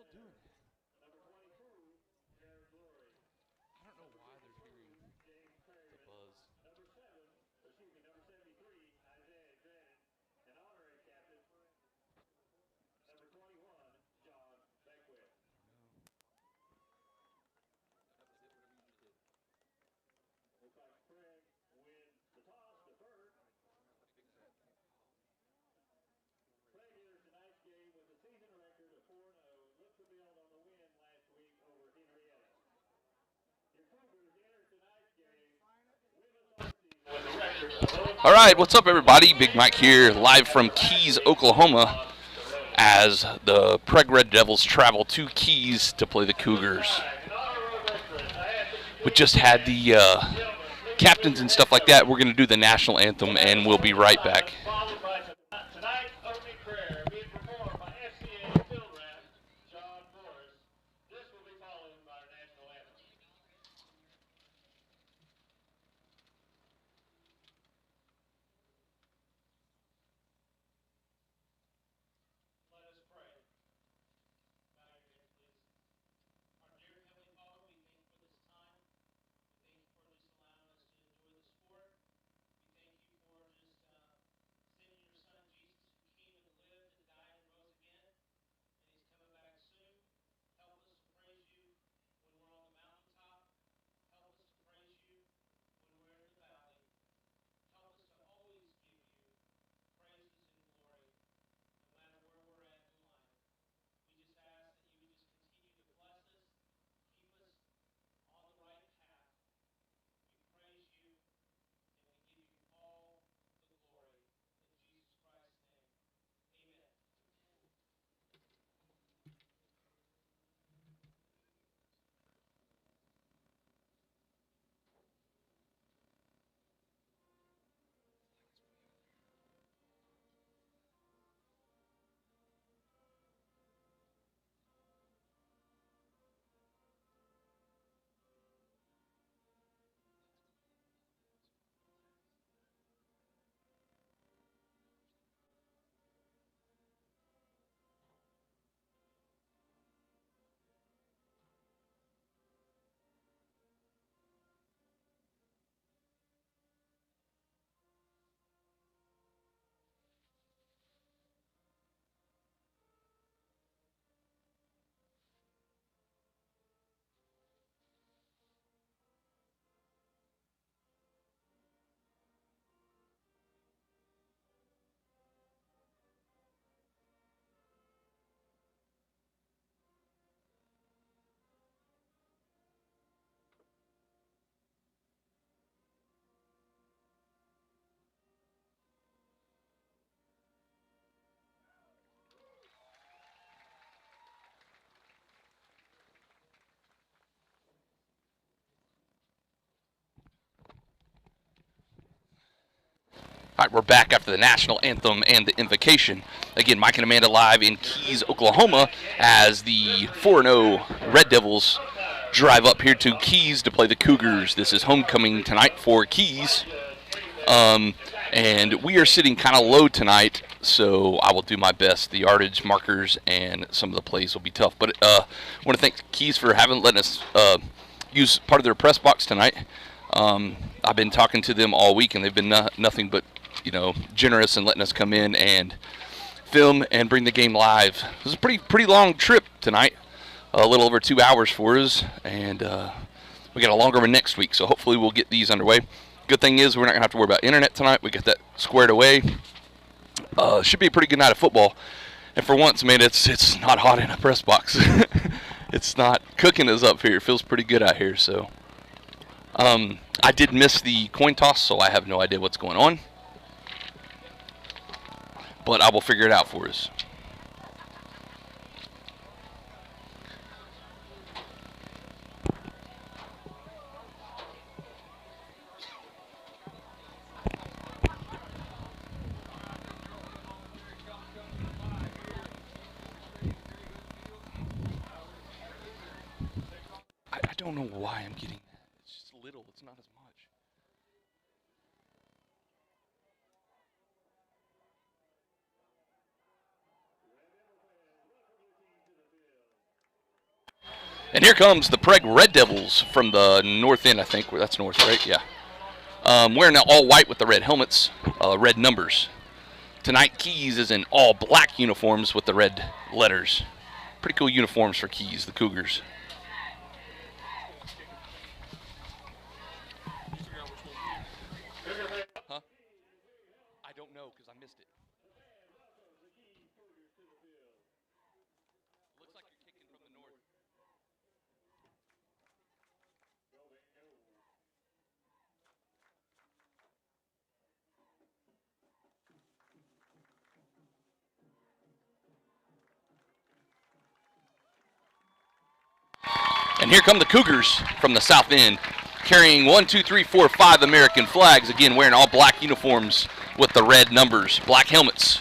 still doing that? I don't know why they're hearing the buzz. All right, what's up, everybody? Big Mike here, live from Keys, Oklahoma, as the Prague Red Devils travel to Keys to play the Cougars. We just had the captains and stuff like that. We're going to do the national anthem, and we'll be right back. All right, we're back after the national anthem and the invocation. Again, Mike and Amanda live in Keys, Oklahoma, as the 4-0 Red Devils drive up here to Keys to play the Cougars. This is homecoming tonight for Keys. And we are sitting kind of low tonight, so I will do my best. The yardage markers and some of the plays will be tough. But I want to thank Keys for letting us use part of their press box tonight. I've been talking to them all week, and they've been nothing but generous in letting us come in and film and bring the game live. It was a pretty long trip tonight, a little over 2 hours for us, and we got a longer one next week, so hopefully we'll get these underway. Good thing is we're not going to have to worry about internet tonight. We got that squared away. Should be a pretty good night of football, and for once, man, it's not hot in a press box. It's not cooking us up here. It feels pretty good out here, so I did miss the coin toss, so I have no idea what's going on. But I will figure it out for us. I don't know why I'm getting that. It's just little. It's not as much. And here comes the Prague Red Devils from the north end, I think. That's north, right? Yeah. Wearing all white with the red helmets, red numbers. Tonight, Keys is in all black uniforms with the red letters. Pretty cool uniforms for Keys, the Cougars. Huh? I don't know because I missed it. Looks like you're kicking from the north. And here come the Cougars from the south end, carrying 1, 2, 3, 4, 5 American flags. Again, wearing all black uniforms with the red numbers, black helmets.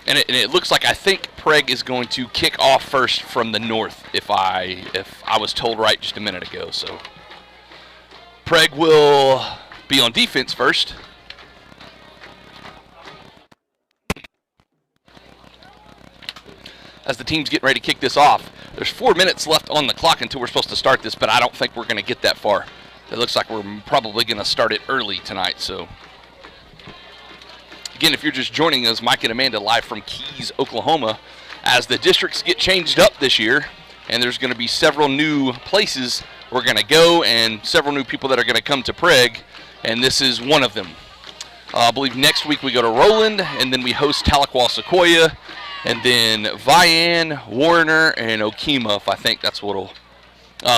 And it looks like, I think Prague is going to kick off first from the north, if I was told right just a minute ago. So Prague will be on defense first. As the team's getting ready to kick this off. There's 4 minutes left on the clock until we're supposed to start this, but I don't think we're going to get that far. It looks like we're probably going to start it early tonight. So, again, if you're just joining us, Mike and Amanda live from Keys, Oklahoma, as the districts get changed up this year, and there's going to be several new places we're going to go and several new people that are going to come to Prague, and this is one of them. I believe next week we go to Roland, and then we host Tahlequah, Sequoia, and then Vian, Warner, and Okemah, I think that's what'll.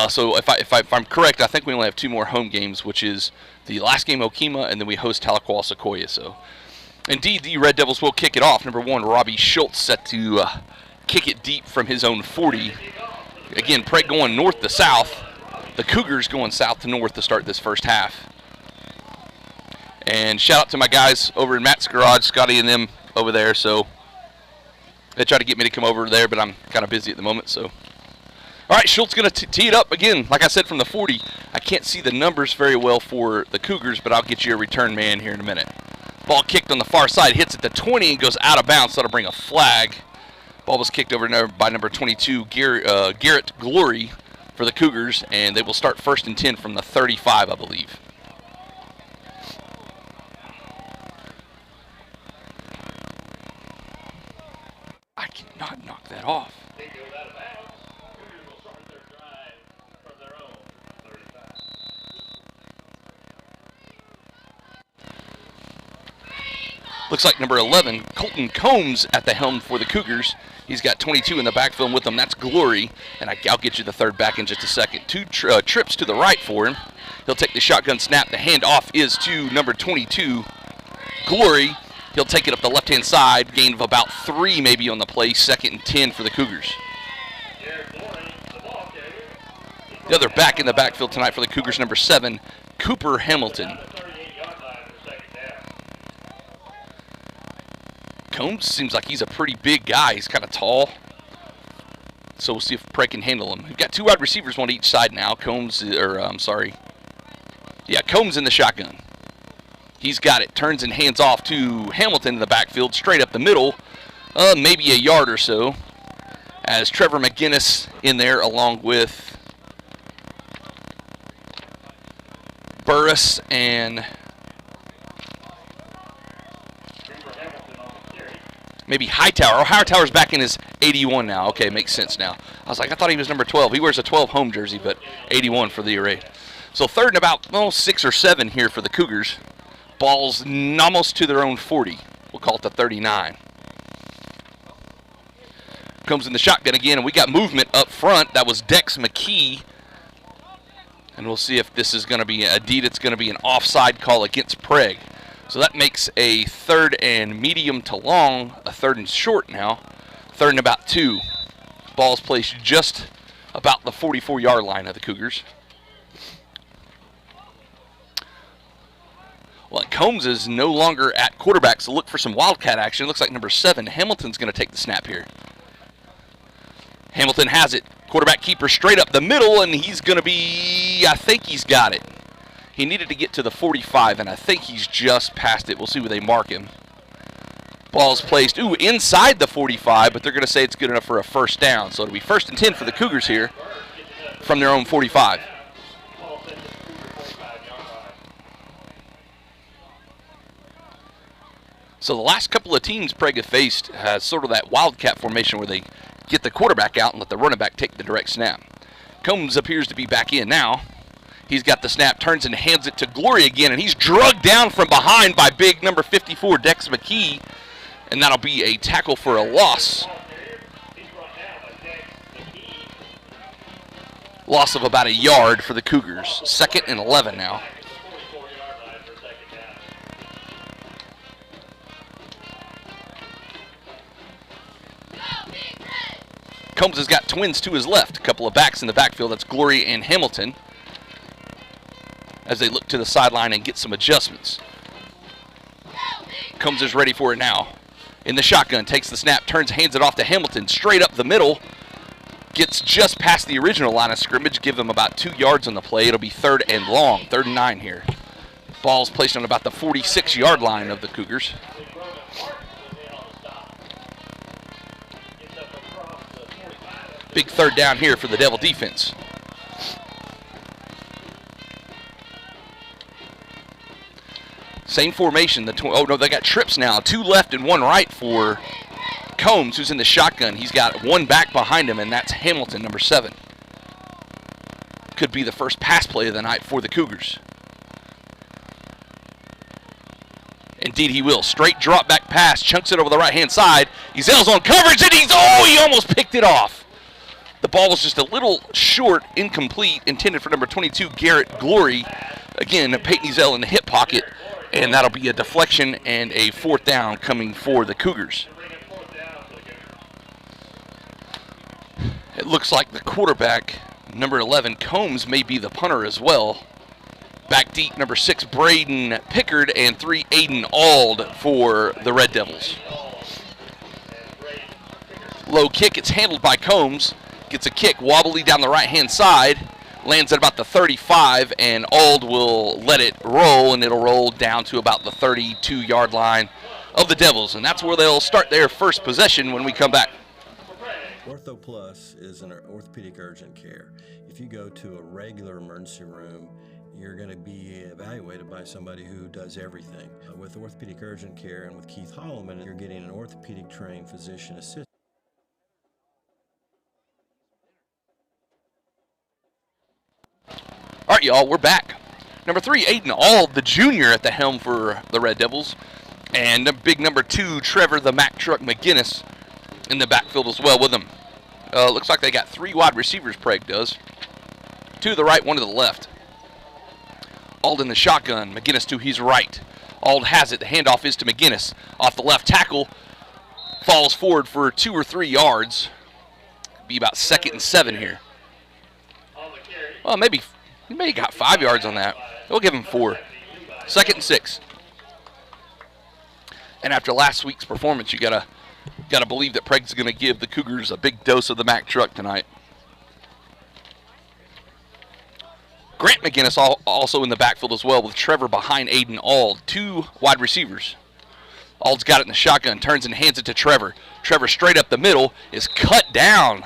So if I'm correct, I think we only have 2 more home games, which is the last game Okemah, and then we host Tahlequah, Sequoia. So, indeed, the Red Devils will kick it off. Number 1, Robbie Schultz, set to kick it deep from his own 40. Again, Prague going north to south. The Cougars going south to north to start this first half. And shout out to my guys over in Matt's garage, Scotty and them over there. So. They tried to get me to come over there, but I'm kind of busy at the moment. So, all right, Schultz going to tee it up again. Like I said, from the 40. I can't see the numbers very well for the Cougars, but I'll get you a return man here in a minute. Ball kicked on the far side, hits at the 20 and goes out of bounds. That'll bring a flag. Ball was kicked over by number 22, Garrett Glory for the Cougars, and they will start 1st and 10 from the 35, I believe. I cannot knock that off. They go out of bounds. Cougars will start their drive from their own 35. Looks like number 11, Colton Combs at the helm for the Cougars. He's got 22 in the backfield with him. That's Glory, and I'll get you the third back in just a second. 2 trips to the right for him. He'll take the shotgun snap. The handoff is to number 22, Glory. He'll take it up the left-hand side, gain of about 3 maybe on the play, 2nd and 10 for the Cougars. The other back in the backfield tonight for the Cougars, number 7, Cooper Hamilton. Combs seems like he's a pretty big guy. He's kind of tall. So we'll see if Prague can handle him. We've got 2 wide receivers on each side now. Combs in the shotgun. He's got it, turns and hands off to Hamilton in the backfield, straight up the middle, maybe a yard or so, as Trevor McGinnis in there along with Burris and maybe Hightower. Oh, Hightower's back in his 81 now. Okay, makes sense now. I was like, I thought he was number 12. He wears a 12 home jersey, but 81 for the array. So 3rd and about 6 or 7 here for the Cougars. Ball's almost to their own 40. We'll call it the 39. Comes in the shotgun again, and we got movement up front. That was Dex McKee. And we'll see if this is going to be, indeed it's going to be an offside call against Prague. So that makes a 3rd and medium to long, a 3rd and short now. 3rd and about 2. Ball's placed just about the 44-yard line of the Cougars. Well, Combs is no longer at quarterback, so look for some Wildcat action. It looks like number 7, Hamilton's going to take the snap here. Hamilton has it. Quarterback keeper straight up the middle, and he's going to be, I think he's got it. He needed to get to the 45, and I think he's just past it. We'll see where they mark him. Ball's placed, inside the 45, but they're going to say it's good enough for a first down. So it'll be 1st and 10 for the Cougars here from their own 45. So the last couple of teams Prague have faced has sort of that wildcat formation where they get the quarterback out and let the running back take the direct snap. Combs appears to be back in now. He's got the snap, turns and hands it to Glory again, and he's drugged down from behind by big number 54, Dex McKee, and that'll be a tackle for a loss. Loss of about a yard for the Cougars. 2nd and 11 now. Combs has got twins to his left. A couple of backs in the backfield. That's Glory and Hamilton as they look to the sideline and get some adjustments. Combs is ready for it now. In the shotgun, takes the snap, turns, hands it off to Hamilton. Straight up the middle. Gets just past the original line of scrimmage. Give them about 2 yards on the play. It'll be 3rd and long. 3rd and 9 here. Ball's placed on about the 46-yard line of the Cougars. Big 3rd down here for the Devil defense. Same formation. They got trips now. 2 left and 1 right for Combs, who's in the shotgun. He's got 1 back behind him, and that's Hamilton, number 7. Could be the first pass play of the night for the Cougars. Indeed he will. Straight drop back pass, chunks it over the right-hand side. Ezel's on coverage, and he almost picked it off. The ball was just a little short, incomplete, intended for number 22, Garrett Glory. Again, Peyton Ezel in the hip pocket, and that'll be a deflection and a 4th down coming for the Cougars. It looks like the quarterback, number 11, Combs, may be the punter as well. Back deep, number 6, Braden Pickard, and 3, Aiden Ald for the Red Devils. Low kick, it's handled by Combs. Gets a kick wobbly down the right-hand side. Lands at about the 35, and Ald will let it roll, and it'll roll down to about the 32-yard line of the Devils. And that's where they'll start their first possession when we come back. Ortho Plus is an orthopedic urgent care. If you go to a regular emergency room, you're going to be evaluated by somebody who does everything. With orthopedic urgent care and with Keith Holloman, you're getting an orthopedic trained physician assistant. All right, y'all, we're back. Number 3, Aiden Ald, the junior at the helm for the Red Devils. And the big number 2, Trevor the Mack Truck McGinnis in the backfield as well with him. Looks like they got 3 wide receivers, Prague does. 2 to the right, 1 to the left. Ald in the shotgun, McGinnis to his right. Ald has it, the handoff is to McGinnis. Off the left tackle, falls forward for 2 or 3 yards. Be about 2nd and 7 here. Well, maybe he may have got 5 yards on that. We'll give him 4. 2nd and 6. And after last week's performance, you gotta believe that Prague's gonna give the Cougars a big dose of the Mack truck tonight. Grant McGinnis also in the backfield as well, with Trevor behind Aiden Ald. 2 wide receivers. Ald's got it in the shotgun, turns and hands it to Trevor. Trevor straight up the middle is cut down.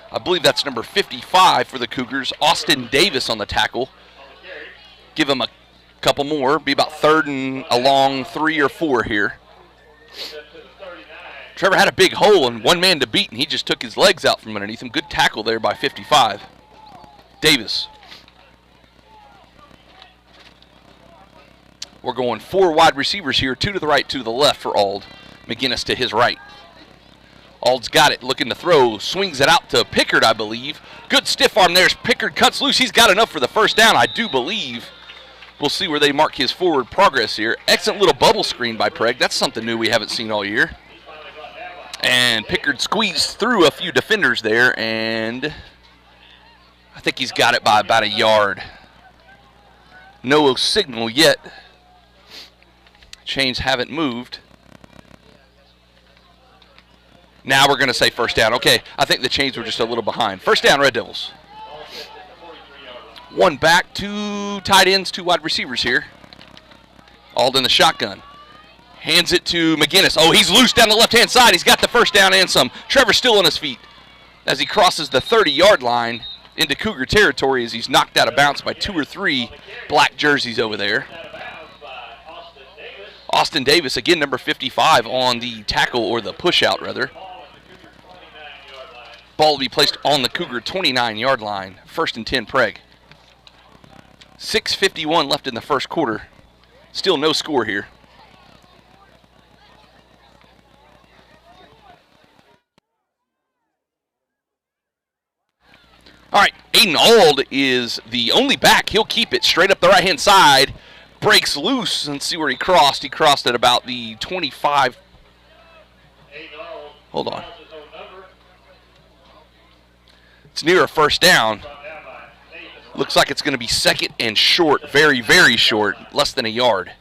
I believe that's number 55 for the Cougars. Austin Davis on the tackle. Give him a couple more. Be about 3rd and a long 3 or 4 here. Trevor had a big hole and 1 man to beat, and he just took his legs out from underneath him. Good tackle there by 55. Davis. We're going 4 wide receivers here, 2 to the right, 2 to the left for Ald. McGinnis to his right. Ald's got it, looking to throw, swings it out to Pickard, I believe. Good stiff arm there. Pickard cuts loose. He's got enough for the first down, I do believe. We'll see where they mark his forward progress here. Excellent little bubble screen by Prague. That's something new we haven't seen all year. And Pickard squeezed through a few defenders there, and I think he's got it by about a yard. No signal yet. Chains haven't moved. Now we're going to say first down. Okay, I think the chains were just a little behind. First down, Red Devils. 1 back, 2 tight ends, 2 wide receivers here. Ald in the shotgun. Hands it to McGinnis. Oh, he's loose down the left-hand side. He's got the first down and some. Trevor's still on his feet as he crosses the 30-yard line into Cougar territory as he's knocked out of bounds by 2 or 3 black jerseys over there. Austin Davis, again, number 55 on the tackle, or the push-out, rather. Ball will be placed on the Cougar 29-yard line. 1st and 10, Prague. 6:51 left in the first quarter. Still no score here. All right, Aiden Auld is the only back. He'll keep it straight up the right-hand side. Breaks loose, and see where he crossed. He crossed at about the 25. Hold on. It's near a first down. Looks like it's going to be 2nd and short. Very, very short. Less than a yard.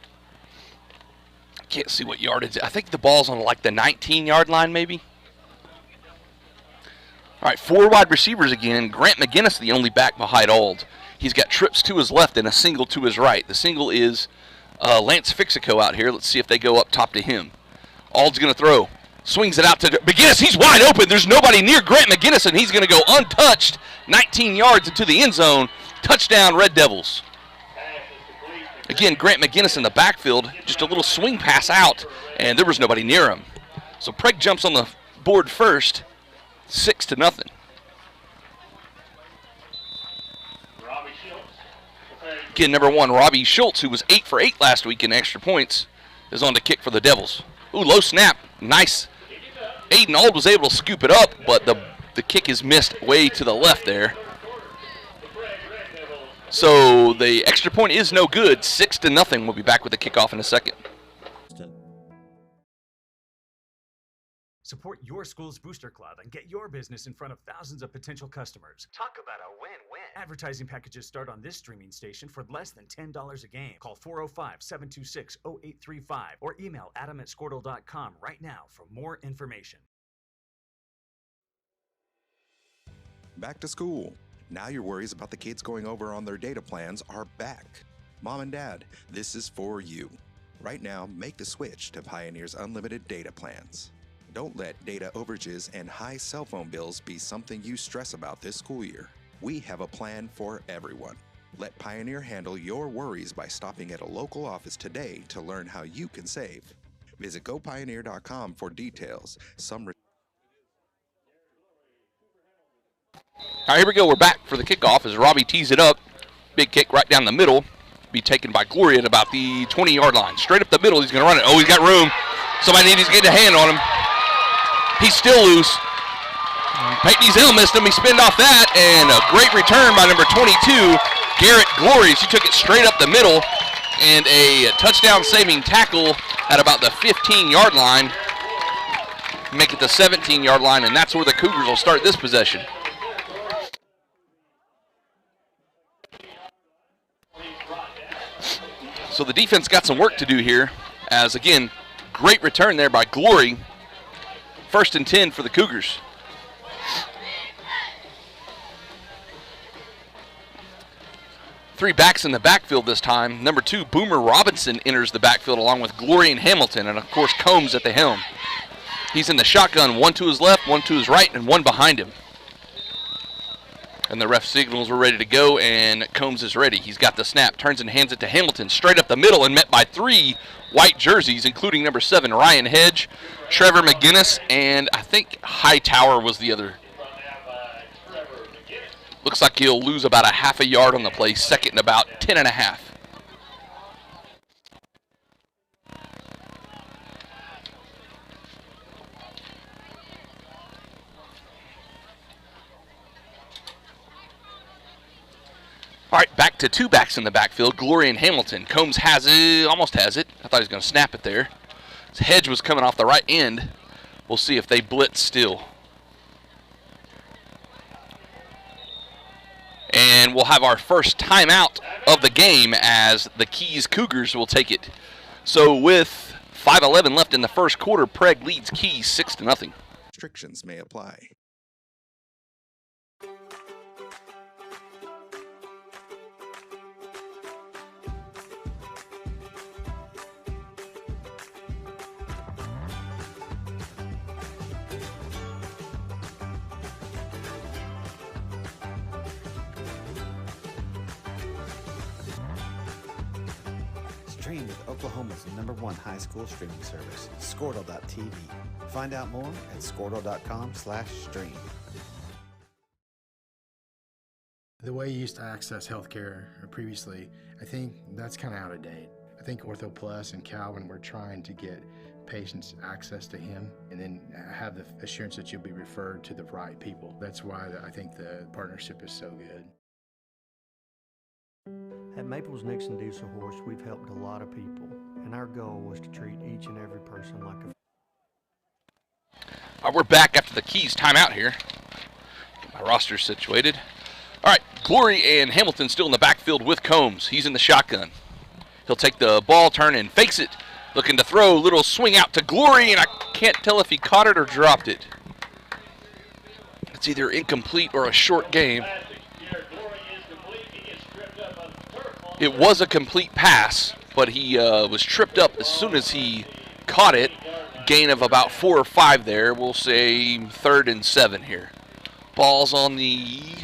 Can't see what yardage. I think the ball's on like the 19-yard line maybe. All right, 4 wide receivers again. Grant McGinnis, the only back behind Auld. He's got trips to his left and a single to his right. The single is Lance Fixico out here. Let's see if they go up top to him. Auld's going to throw. Swings it out to McGinnis. He's wide open. There's nobody near Grant McGinnis, and he's going to go untouched 19 yards into the end zone. Touchdown, Red Devils. Again, Grant McGinnis in the backfield. Just a little swing pass out, and there was nobody near him. So Prague jumps on the board first, 6-0. Again, number 1, Robbie Schultz, who was 8 for 8 last week in extra points, is on to kick for the Devils. Ooh, low snap. Nice. Aiden Auld was able to scoop it up, but the kick is missed way to the left there. So the extra point is no good. 6-0. We'll be back with the kickoff in a second. Support your school's booster club and get your business in front of thousands of potential customers. Talk about a win-win. Advertising packages start on this streaming station for less than $10 a game. Call 405-726-0835 or email adam@squirtle.com right now for more information. Back to school. Now your worries about the kids going over on their data plans are back. Mom and Dad, this is for you. Right now, make the switch to Pioneer's unlimited data plans. Don't let data overages and high cell phone bills be something you stress about this school year. We have a plan for everyone. Let Pioneer handle your worries by stopping at a local office today to learn how you can save. Visit gopioneer.com for details. All right, here we go. We're back for the kickoff as Robbie tees it up. Big kick right down the middle. Be taken by Gloria at about the 20-yard line. Straight up the middle, he's going to run it. Oh, he's got room. Somebody needs to get a hand on him. He's still loose. Peyton Ezel missed him. He spinned off that, and a great return by number 22, Garrett Glorious. He took it straight up the middle, and a touchdown-saving tackle at about the 15-yard line. Make it the 17-yard line, and that's where the Cougars will start this possession. So the defense got some work to do here, as, again, great return there by Glory. 1st and 10 for the Cougars. Three backs in the backfield this time. Number 2, Boomer Robinson enters the backfield along with Glory and Hamilton, and of course Combs at the helm. He's in the shotgun, 1 to his left, 1 to his right, and 1 behind him. And the ref signals we're ready to go, and Combs is ready. He's got the snap, turns and hands it to Hamilton, straight up the middle, and met by 3 white jerseys, including number 7, Ryan Hedge, Trevor McGinnis, and I think Hightower was the other. Looks like he'll lose about a half a yard on the play, 2nd and about 10.5. All right, back to 2 backs in the backfield, Glory and Hamilton. Combs has it, almost has it. I thought he was going to snap it there. His Hedge was coming off the right end. We'll see if they blitz still. And we'll have our first timeout of the game as the Keys Cougars will take it. So with 5:11 left in the first quarter, Prague leads Keys 6-0. Restrictions may apply. Stream with Oklahoma's #1 high school streaming service, Squirtle.tv. Find out more at squirtle.com/stream. The way you used to access healthcare previously, I think that's kind of out of date. I think Ortho Plus and Calvin were trying to get patients access to him and then have the assurance that you'll be referred to the right people. That's why I think the partnership is so good. At Maples Nixon Diesel Horse, we've helped a lot of people, and our goal was to treat each and every person like a... All right, we're back after the Keys timeout here. Get my roster situated. All right, Glory and Hamilton still in the backfield with Combs. He's in the shotgun. He'll take the ball, turn, and fakes it. Looking to throw, little swing out to Glory, and I can't tell if he caught it or dropped it. It's either incomplete or a short game. It was a complete pass, but he was tripped up as soon as he caught it. Gain of about 4 or 5 there. We'll say 3rd and 7 here. Ball's on the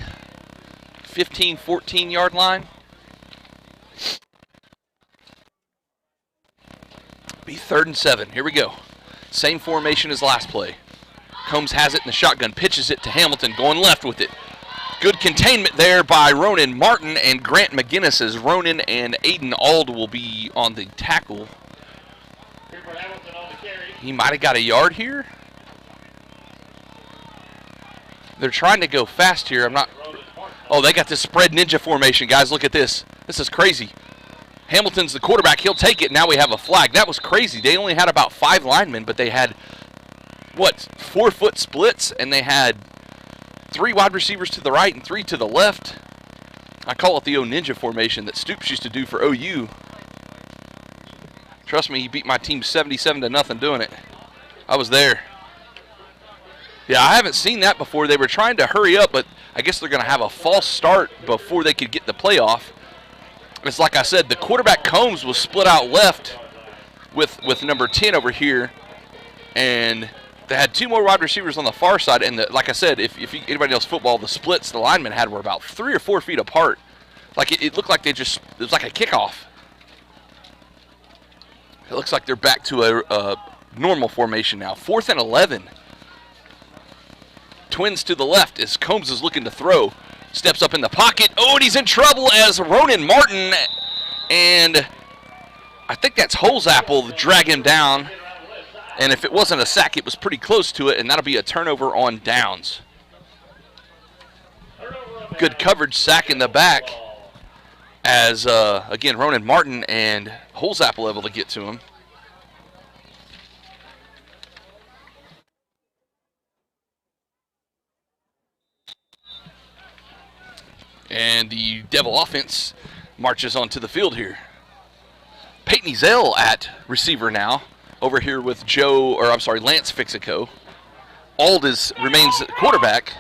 15, 14-yard line. Be 3rd and 7. Here we go. Same formation as last play. Combs has it in the shotgun, pitches it to Hamilton, going left with it. Good containment there by Ronan Martin and Grant McGinnis, as Ronan and Aiden Ald will be on the tackle. He might have got a yard here. They're trying to go fast here. I'm not. Oh, they got this spread ninja formation, guys. Look at this. This is crazy. Hamilton's the quarterback. He'll take it. Now we have a flag. That was crazy. They only had about 5 linemen, but they had, what, 4-foot splits, and they had 3 wide receivers to the right and 3 to the left. I call it the old ninja formation that Stoops used to do for OU. Trust me, he beat my team 77-0 doing it. I was there. Yeah, I haven't seen that before. They were trying to hurry up, but I guess they're going to have a false start before they could get the playoff. It's like I said, the quarterback Combs was split out left with number 10 over here, and they had 2 more wide receivers on the far side. And like I said, if anybody knows football, the splits the linemen had were about 3 or 4 feet apart. Like it looked like it was like a kickoff. It looks like they're back to a normal formation now. 4th and 11. Twins to the left as Combs is looking to throw. Steps up in the pocket. Oh, and he's in trouble as Ronan Martin, and I think that's Holzapple drag him down. And if it wasn't a sack, it was pretty close to it, and that'll be a turnover on downs. Good coverage, sack in the back as, again, Ronan Martin and Holzapple able to get to him. And the Devil offense marches onto the field here. Peyton Ezell at receiver now, over here with Lance Fixico. Ald remains quarterback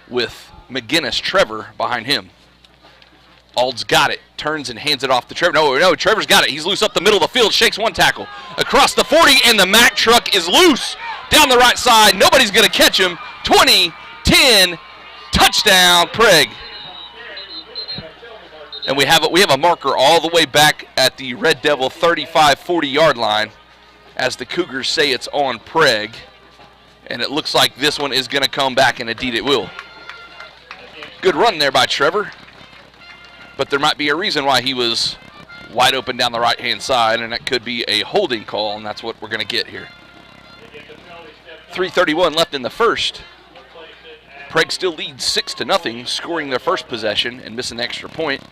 with McGinnis, Trevor behind him. Ald's got it, turns and hands it off to Trevor. No, Trevor's got it. He's loose up the middle of the field, shakes 1 tackle. Across the 40, and the Mack truck is loose. Down the right side, nobody's going to catch him. 20, 10, touchdown, Prague. And we have a marker all the way back at the Red Devil 35, 40-yard line as the Cougars say it's on Prague. And it looks like this one is going to come back, and indeed it will. Good run there by Trevor. But there might be a reason why he was wide open down the right-hand side, and that could be a holding call, and that's what we're going to get here. 3:31 left in the first. Prague still leads 6-0, scoring their first possession and missing an extra point.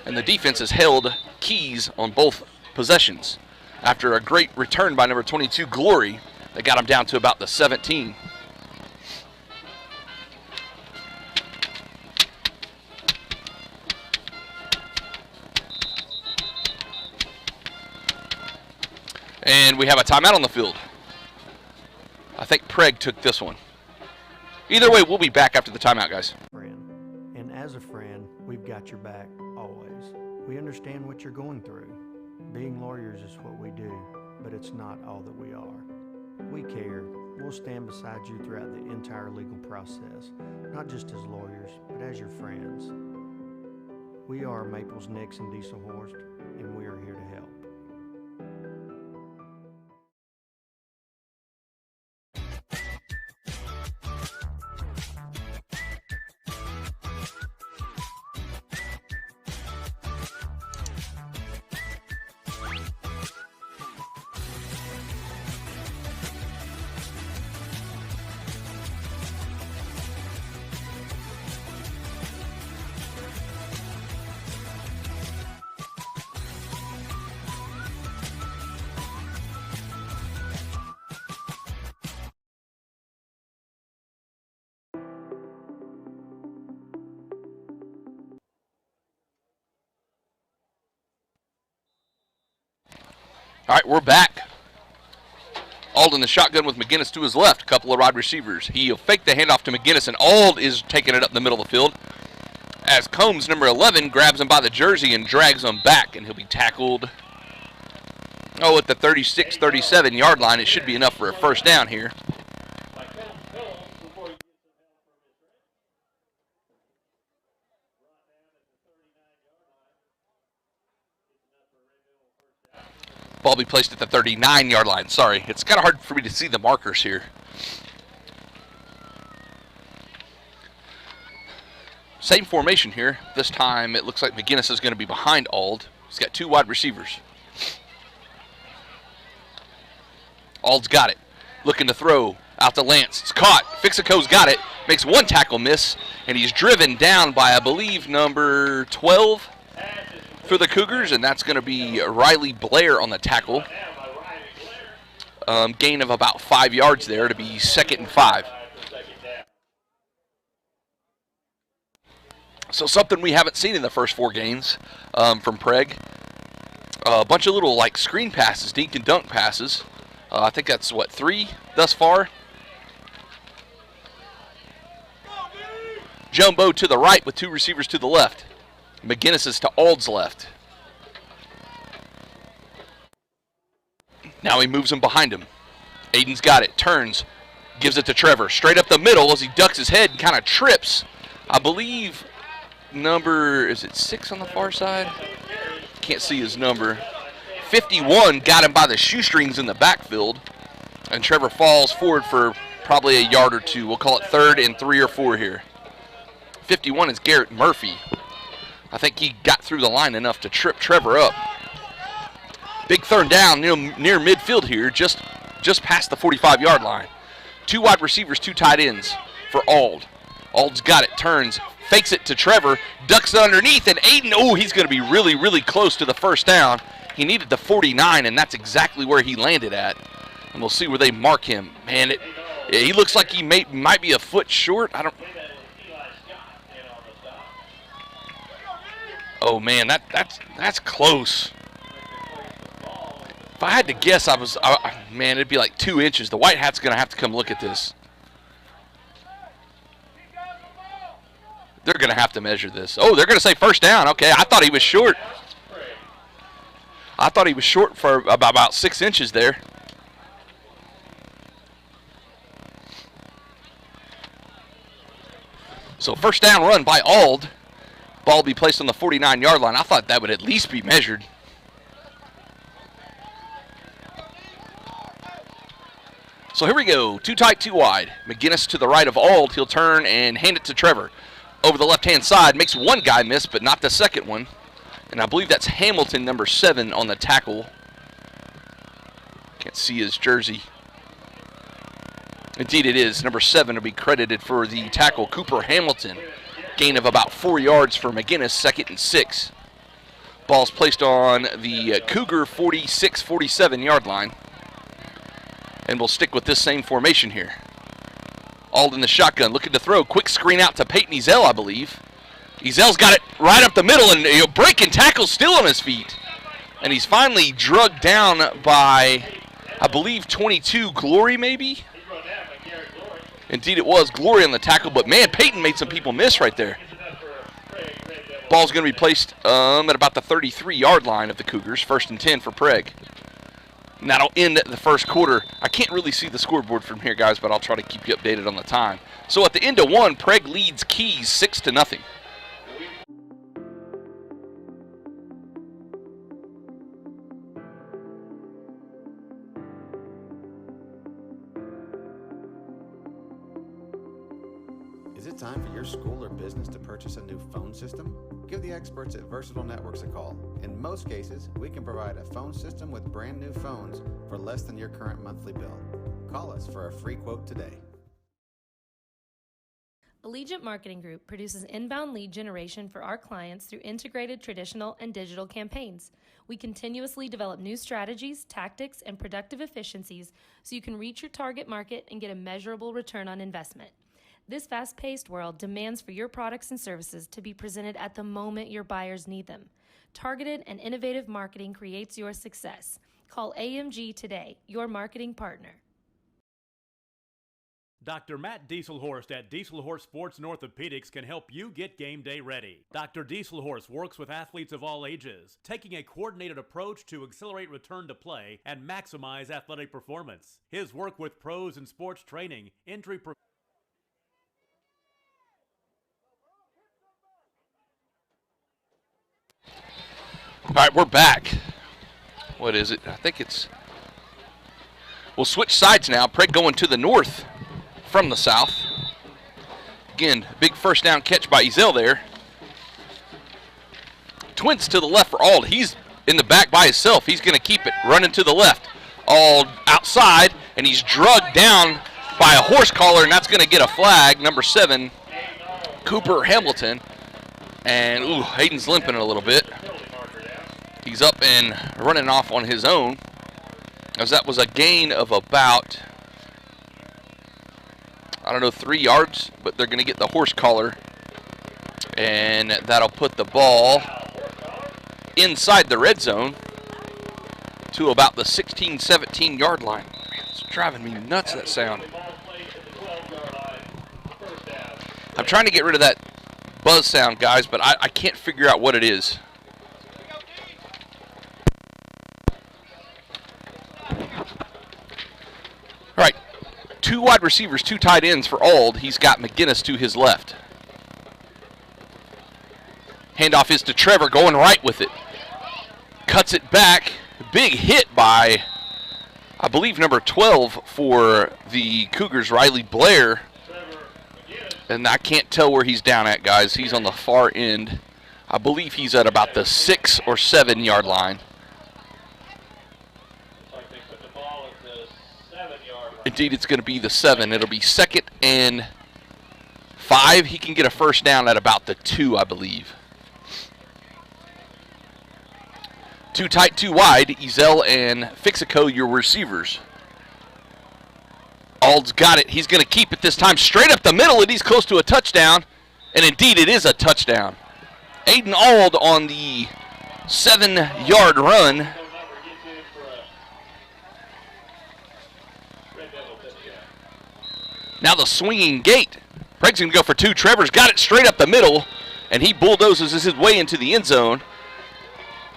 And the defense has held Keys on both possessions. After a great return by number 22, Glory, that got him down to about the 17. And we have a timeout on the field. I think Prague took this one. Either way, we'll be back after the timeout, guys. And as a friend, we've got your back always. We understand what you're going through. Being lawyers is what we do, but it's not all that we are. We care. We'll stand beside you throughout the entire legal process, not just as lawyers, but as your friends. We are Maples Nixon Diesel Horse, and we are here to help. All right, we're back. Ald in the shotgun with McGinnis to his left. A couple of wide receivers. He'll fake the handoff to McGinnis, and Ald is taking it up the middle of the field as Combs, number 11, grabs him by the jersey and drags him back, and he'll be tackled, at the 36, 37-yard line. It should be enough for a first down here. Ball be placed at the 39-yard line. Sorry, it's kind of hard for me to see the markers here. Same formation here. This time it looks like McGinnis is going to be behind Ald. He's got two wide receivers. Ald's got it. Looking to throw out to Lance. It's caught. Fixico's got it. Makes one tackle miss, and he's driven down by, I believe, number 12 for the Cougars, and that's going to be Riley Blair on the tackle. Gain of about 5 yards there to be 2nd and 5. So something we haven't seen in the first 4 games from Prague. A bunch of little like screen passes, dink and dunk passes. I think that's, 3 thus far. Jumbo to the right with 2 receivers to the left. McGinnis is to Ald's left. Now he moves him behind him. Aiden's got it, turns, gives it to Trevor. Straight up the middle as he ducks his head and kind of trips. I believe number, is it 6 on the far side? Can't see his number. 51 got him by the shoestrings in the backfield. And Trevor falls forward for probably a yard or 2. We'll call it 3rd and 3 or 4 here. 51 is Garrett Murphy. I think he got through the line enough to trip Trevor up. Big 3rd down near midfield here, just past the 45-yard line. 2 wide receivers, 2 tight ends for Ald. Ald's got it, turns, fakes it to Trevor, ducks it underneath, and Aiden, he's going to be really, really close to the first down. He needed the 49, and that's exactly where he landed at. And we'll see where they mark him. Man, he looks like he might be a foot short. Oh man, that's close. If I had to guess, man, it'd be like 2 inches. The white hat's gonna have to come look at this. They're gonna have to measure this. Oh, they're gonna say first down. Okay, I thought he was short. I thought he was short for about 6 inches there. So first down run by Ald. Ball will be placed on the 49-yard line. I thought that would at least be measured. So here we go. 2 tight, 2 wide. McGinnis to the right of Ald. He'll turn and hand it to Trevor. Over the left-hand side. Makes one guy miss, but not the second one. And I believe that's Hamilton, number 7, on the tackle. Can't see his jersey. Indeed it is. Number 7 will be credited for the tackle, Cooper Hamilton. Gain of about 4 yards for McGinnis, 2nd and 6. Ball's placed on the Cougar 46, 47-yard line. And we'll stick with this same formation here. Ald in the shotgun, looking to throw. Quick screen out to Peyton Ezell, I believe. Ezell's got it right up the middle, and breaking tackle still on his feet. And he's finally drugged down by, I believe, 22, Glory maybe? Indeed it was Glory on the tackle, but man, Peyton made some people miss right there. Ball's going to be placed at about the 33-yard line of the Cougars, 1st and 10 for Prague. And that'll end the first quarter. I can't really see the scoreboard from here, guys, but I'll try to keep you updated on the time. So at the end of 1, Prague leads Keys 6-0. Is it time for your school or business to purchase a new phone system? Give the experts at Versatile Networks a call. In most cases, we can provide a phone system with brand new phones for less than your current monthly bill. Call us for a free quote today. Allegiant Marketing Group produces inbound lead generation for our clients through integrated traditional and digital campaigns. We continuously develop new strategies, tactics, and productive efficiencies so you can reach your target market and get a measurable return on investment. This fast-paced world demands for your products and services to be presented at the moment your buyers need them. Targeted and innovative marketing creates your success. Call AMG today, your marketing partner. Dr. Matt Dieselhorst at Dieselhorst Sports and Orthopedics can help you get game day ready. Dr. Dieselhorst works with athletes of all ages, taking a coordinated approach to accelerate return to play and maximize athletic performance. His work with pros in sports training, injury prevention. All right, we're back. What is it? I think it's... We'll switch sides now. Prague going to the north from the south. Again, big first down catch by Ezel there. Twins to the left for Ald. He's in the back by himself. He's going to keep it running to the left. Ald outside, and he's drugged down by a horse collar, and that's going to get a flag. Number 7, Cooper Hamilton. And, ooh, Hayden's limping a little bit. He's up and running off on his own, as that was a gain of about, 3 yards, but they're going to get the horse collar, and that'll put the ball inside the red zone to about the 16, 17 yard line. Man, it's driving me nuts, that sound. I'm trying to get rid of that buzz sound, guys, but I can't figure out what it is. All right, 2 wide receivers, 2 tight ends for Ald. He's got McGinnis to his left. Handoff is to Trevor, going right with it. Cuts it back. Big hit by, I believe, number 12 for the Cougars, Riley Blair. And I can't tell where he's down at, guys. He's on the far end. I believe he's at about the 6 or 7 yard line. Indeed, it's going to be the 7. It'll be 2nd and 5. He can get a first down at about the 2, I believe. 2 tight, 2 wide. Ezel and Fixico, your receivers. Ald's got it. He's going to keep it this time straight up the middle, and he's close to a touchdown. And indeed, it is a touchdown. Aiden Ald on the 7-yard run. Now the swinging gate. Prague's going to go for 2. Trevor's got it straight up the middle, and he bulldozes his way into the end zone.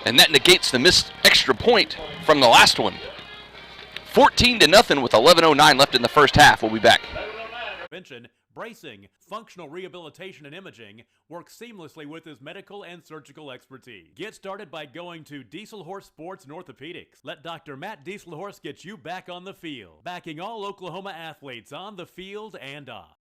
And that negates the missed extra point from the last one. 14-0 with 11:09 left in the first half. We'll be back. Prevention, bracing, functional rehabilitation, and imaging work seamlessly with his medical and surgical expertise. Get started by going to Dieselhorst Sports and Orthopedics. Let Dr. Matt Dieselhorst get you back on the field, backing all Oklahoma athletes on the field and off.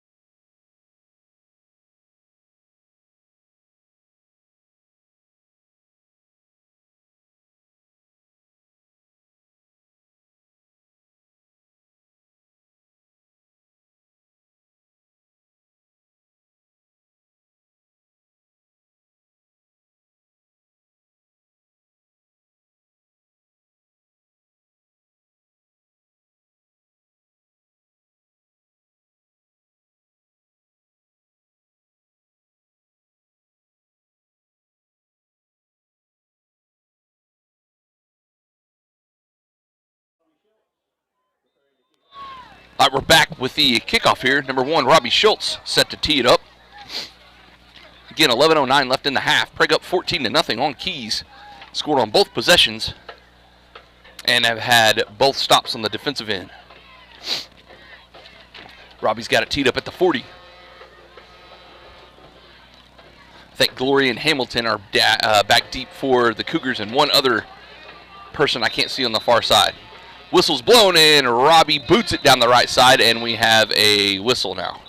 All right, we're back with the kickoff here. Number 1, Robbie Schultz set to tee it up. Again, 11:09 left in the half. Prague up 14-0 on Keys. Scored on both possessions and have had both stops on the defensive end. Robbie's got it teed up at the 40. I think Glory and Hamilton are back deep for the Cougars, and one other person I can't see on the far side. Whistle's blown, and Robbie boots it down the right side, and we have a whistle now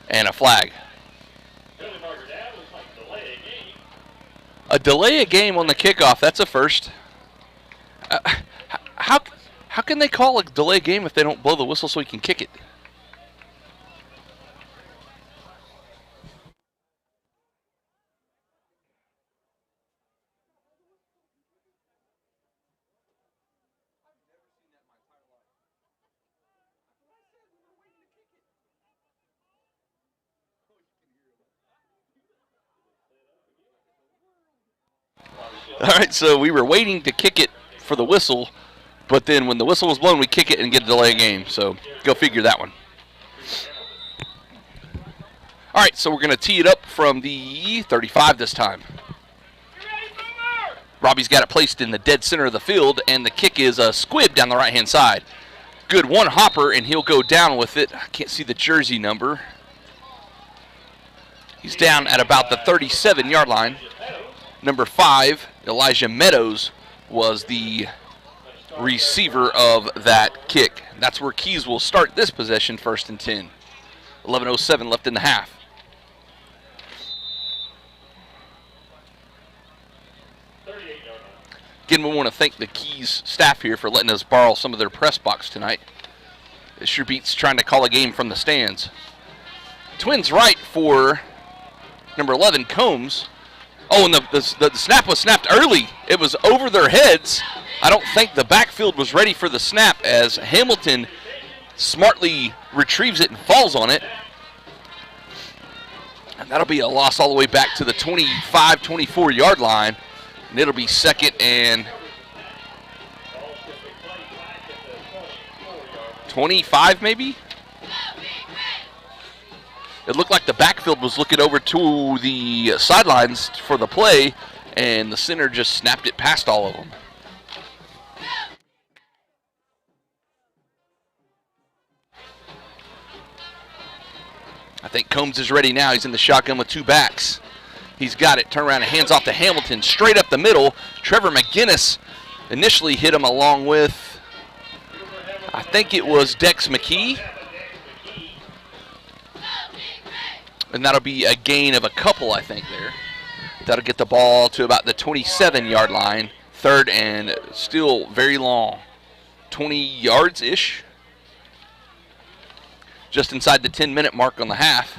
and a flag. A delay a game on the kickoff. That's a first. How can they call a delay game if they don't blow the whistle so he can kick it? All right, so we were waiting to kick it for the whistle, but then when the whistle was blown, we kick it and get a delay game. So go figure that one. All right, so we're going to tee it up from the 35 this time. Robbie's got it placed in the dead center of the field, and the kick is a squib down the right-hand side. Good one hopper, and he'll go down with it. I can't see the jersey number. He's down at about the 37-yard line. Number 5, Elijah Meadows, was the receiver of that kick. That's where Keys will start this possession, 1st and 10. 11:07 left in the half. Again, we want to thank the Keys staff here for letting us borrow some of their press box tonight. It sure beats trying to call a game from the stands. Twins right for number 11, Combs. Oh, and the snap was snapped early. It was over their heads. I don't think the backfield was ready for the snap as Hamilton smartly retrieves it and falls on it. And that'll be a loss all the way back to the 25, 24-yard line. And it'll be 2nd and 25 maybe? It looked like the backfield was looking over to the sidelines for the play, and the center just snapped it past all of them. I think Combs is ready now. He's in the shotgun with 2 backs. He's got it. Turn around and hands off to Hamilton. Straight up the middle. Trevor McGinnis initially hit him along with, I think it was Dex McKee. And that'll be a gain of a couple, I think, there. That'll get the ball to about the 27-yard line. 3rd and still very long. 20 yards-ish. Just inside the 10-minute mark on the half.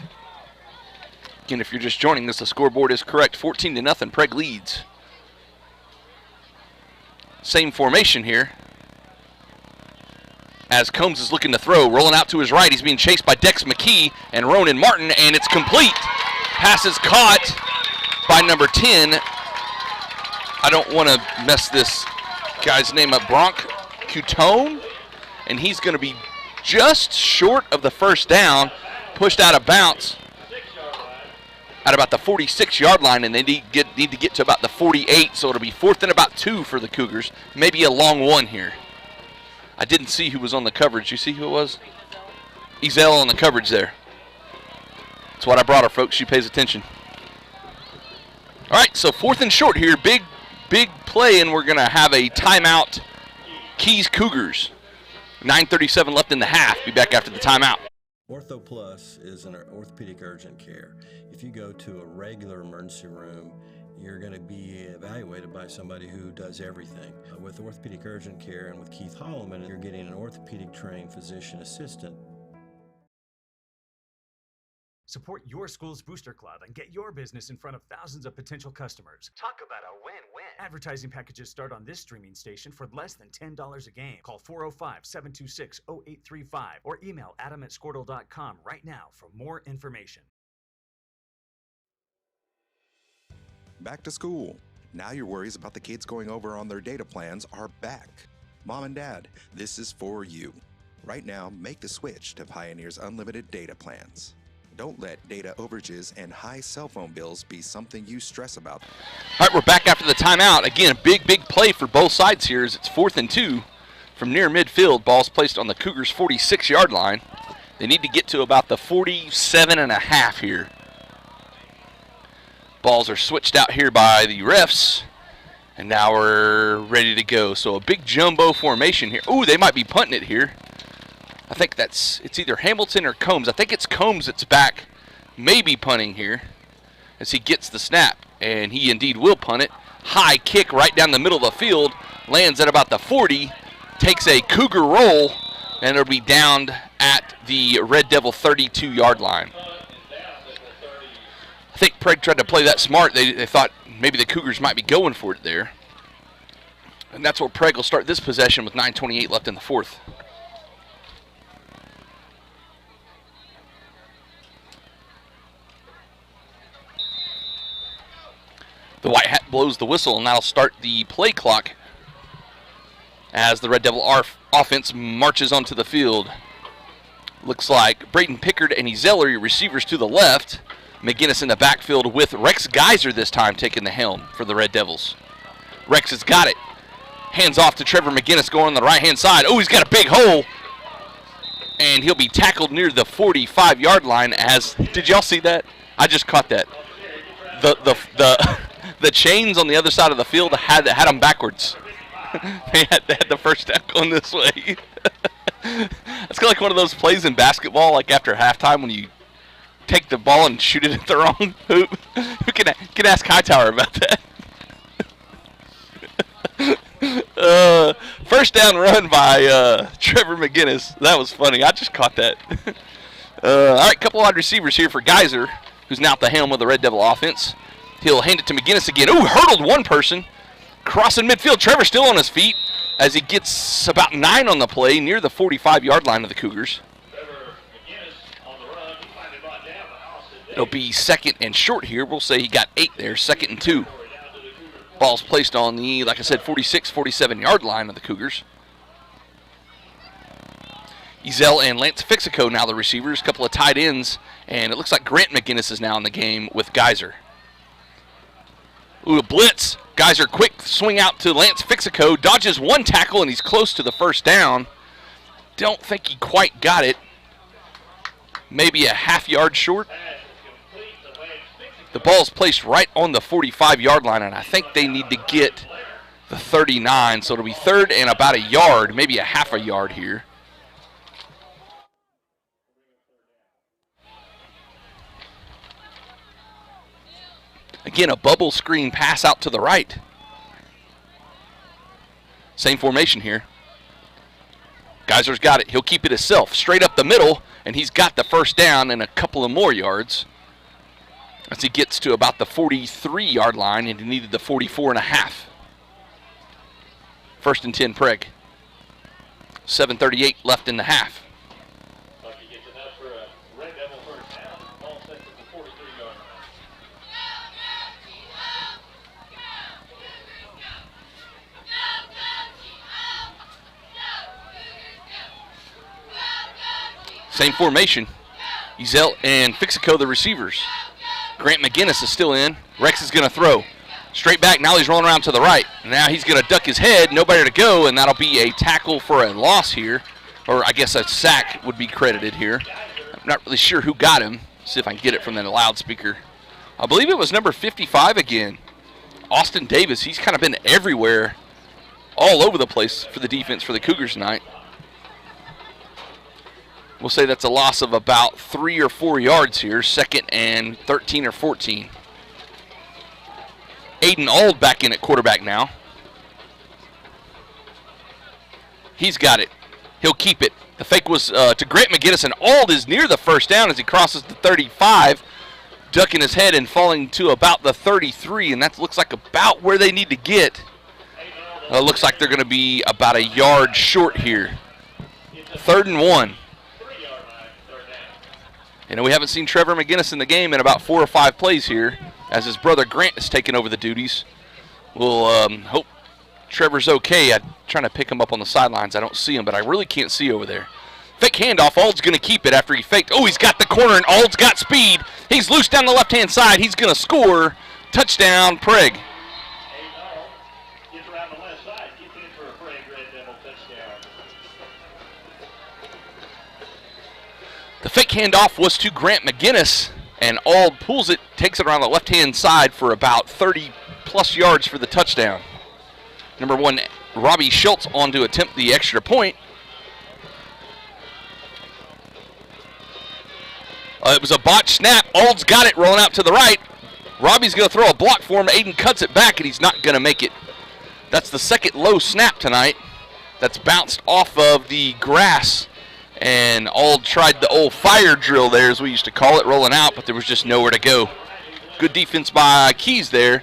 Again, if you're just joining us, the scoreboard is correct. 14-0, Prague leads. Same formation here. As Combs is looking to throw, rolling out to his right. He's being chased by Dex McKee and Ronan Martin, and it's complete. Pass is caught by number 10. I don't want to mess this guy's name up. Bronk Coutone, and he's going to be just short of the 1st down, pushed out of bounds at about the 46-yard line, and they need to get to about the 48, so it'll be 4th and about 2 for the Cougars. Maybe a long one here. I didn't see who was on the coverage. You see who it was? Ezel on the coverage there. That's what I brought her, folks. She pays attention. All right, so 4th and short here. Big play, and we're going to have a timeout. Keys Cougars. 9:37 left in the half. Be back after the timeout. Ortho Plus is an orthopedic urgent care. If you go to a regular emergency room, you're going to be evaluated by somebody who does everything. With orthopedic urgent care and with Keith Holloman, you're getting an orthopedic trained physician assistant. Support your school's booster club and get your business in front of thousands of potential customers. Talk about a win-win. Advertising packages start on this streaming station for less than $10 a game. Call 405-726-0835 or email adam@squirtle.com right now for more information. Back to school. Now your worries about the kids going over on their data plans are back. Mom and Dad, this is for you. Right now, make the switch to Pioneer's unlimited data plans. Don't let data overages and high cell phone bills be something you stress about. All right, we're back after the timeout. Again, a big play for both sides here as it's 4th and 2 from near midfield. Ball's placed on the Cougars' 46-yard line. They need to get to about the 47.5 here. Balls are switched out here by the refs, and now we're ready to go. So a big jumbo formation here. Ooh, they might be punting it here. I think it's either Hamilton or Combs. I think it's Combs that's back, maybe punting here as he gets the snap, and he indeed will punt it. High kick right down the middle of the field, lands at about the 40, takes a Cougar roll, and it'll be down at the Red Devil 32-yard line. I think Prague tried to play that smart. They thought maybe the Cougars might be going for it there. And that's where Prague will start this possession with 9:28 left in the 4th. The white hat blows the whistle, and that'll start the play clock as the Red Devil offense marches onto the field. Looks like Braden Pickard and Ezel are your receivers to the left. McGinnis in the backfield with Rex Geyser this time taking the helm for the Red Devils. Rex has got it. Hands off to Trevor McGinnis going on the right-hand side. Oh, he's got a big hole. And he'll be tackled near the 45-yard line as, did y'all see that? I just caught that. The chains on the other side of the field had them backwards. they had the first down going this way. It's kind of like one of those plays in basketball, like after halftime when you take the ball and shoot it at the wrong hoop. You can ask Hightower about that. First down run by Trevor McGinnis. That was funny. I just caught that. All right, couple wide receivers here for Geyser, who's now at the helm of the Red Devil offense. He'll hand it to McGinnis again. Ooh, hurdled one person. Crossing midfield. Trevor still on his feet as he gets about 9 on the play near the 45-yard line of the Cougars. It'll be second and short here. We'll say he got 8 there, 2nd and 2. Ball's placed on the, like I said, 46, 47-yard line of the Cougars. Ezel and Lance Fixico now the receivers, a couple of tight ends, and it looks like Grant McGinnis is now in the game with Geyser. Ooh, a blitz. Geyser quick swing out to Lance Fixico, dodges one tackle, and he's close to the first down. Don't think he quite got it. Maybe a half-yard short. The ball's placed right on the 45-yard line, and I think they need to get the 39, so it'll be 3rd and about a yard, maybe a half a yard here. Again, a bubble screen pass out to the right. Same formation here. Geyser's got it. He'll keep it himself. Straight up the middle, and he's got the first down and a couple of more yards as he gets to about the 43-yard line, and he needed the 44.5. 1st and 10 Prague. 7:38 left in the half. Same formation. Ezel and Fixico the receivers. Grant McGinnis is still in. Rex is going to throw. Straight back. Now he's rolling around to the right. Now he's going to duck his head. Nobody to go, and that'll be a tackle for a loss here. Or I guess a sack would be credited here. I'm not really sure who got him. See if I can get it from the loudspeaker. I believe it was number 55 again. Austin Davis. He's kind of been everywhere, all over the place for the defense for the Cougars tonight. We'll say that's a loss of about 3 or 4 yards here, 2nd and 13 or 14. Aiden Auld back in at quarterback now. He's got it. He'll keep it. The fake was to Grant McGinnis, and Auld is near the first down as he crosses the 35, ducking his head and falling to about the 33, and that looks like about where they need to get. Looks like they're going to be about a yard short here. 3rd and 1. You know, we haven't seen Trevor McGinnis in the game in about 4 or 5 plays here, as his brother Grant has taken over the duties. We'll hope Trevor's okay. I'm trying to pick him up on the sidelines. I don't see him, but I really can't see over there. Fake handoff. Ald's going to keep it after he faked. Oh, he's got the corner, and Ald's got speed. He's loose down the left-hand side. He's going to score. Touchdown, Prague. The fake handoff was to Grant McGinnis, and Auld pulls it, takes it around the left-hand side for about 30-plus yards for the touchdown. Number 1, Robbie Schultz on to attempt the extra point. It was a botched snap. Ald's got it rolling out to the right. Robbie's going to throw a block for him. Aiden cuts it back, and he's not going to make it. That's the 2nd low snap tonight. That's bounced off of the grass. And Auld tried the old fire drill there, as we used to call it, rolling out, but there was just nowhere to go. Good defense by Keys there.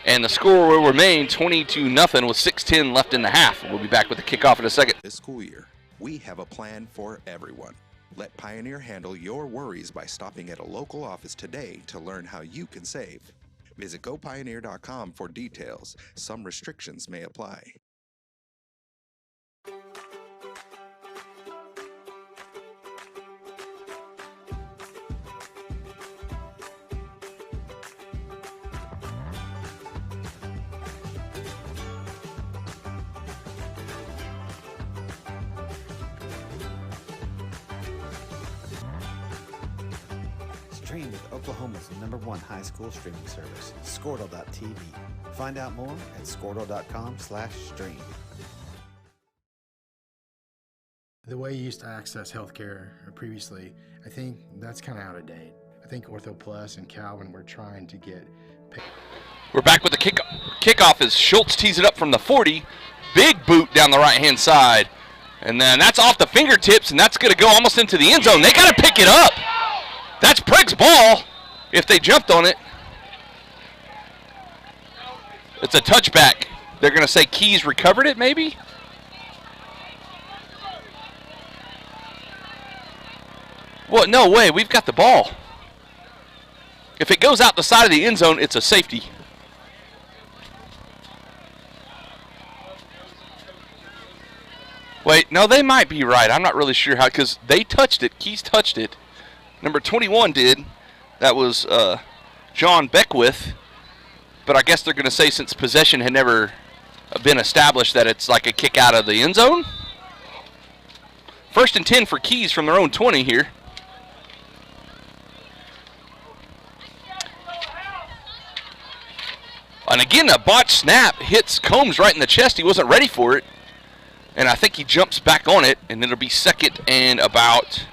And the score will remain 22-0 with 6:10 left in the half. We'll be back with the kickoff in a second. This school year, we have a plan for everyone. Let Pioneer handle your worries by stopping at a local office today to learn how you can save. Visit gopioneer.com for details. Some restrictions may apply. Stream with Oklahoma's #1 high school streaming service, Squirtle.tv. Find out more at squirtle.com/stream. The way you used to access healthcare previously, I think that's kind of out of date. I think Ortho Plus and Calvin were trying to get. We're back with the kickoff as Schultz tees it up from the 40. Big boot down the right-hand side. And then that's off the fingertips, and that's going to go almost into the end zone. They got to pick it up. That's Prague's ball if they jumped on it. It's a touchback. They're going to say Keys recovered it, maybe? What? No way. We've got the ball. If it goes out the side of the end zone, it's a safety. Wait, no, they might be right. I'm not really sure how, because they touched it. Keys touched it. Number 21 did. That was John Beckwith. But I guess they're going to say since possession had never been established that it's like a kick out of the end zone. 1st and 10 for Keys from their own 20 here. And again, a botched snap hits Combs right in the chest. He wasn't ready for it. And I think he jumps back on it, and it'll be 2nd and about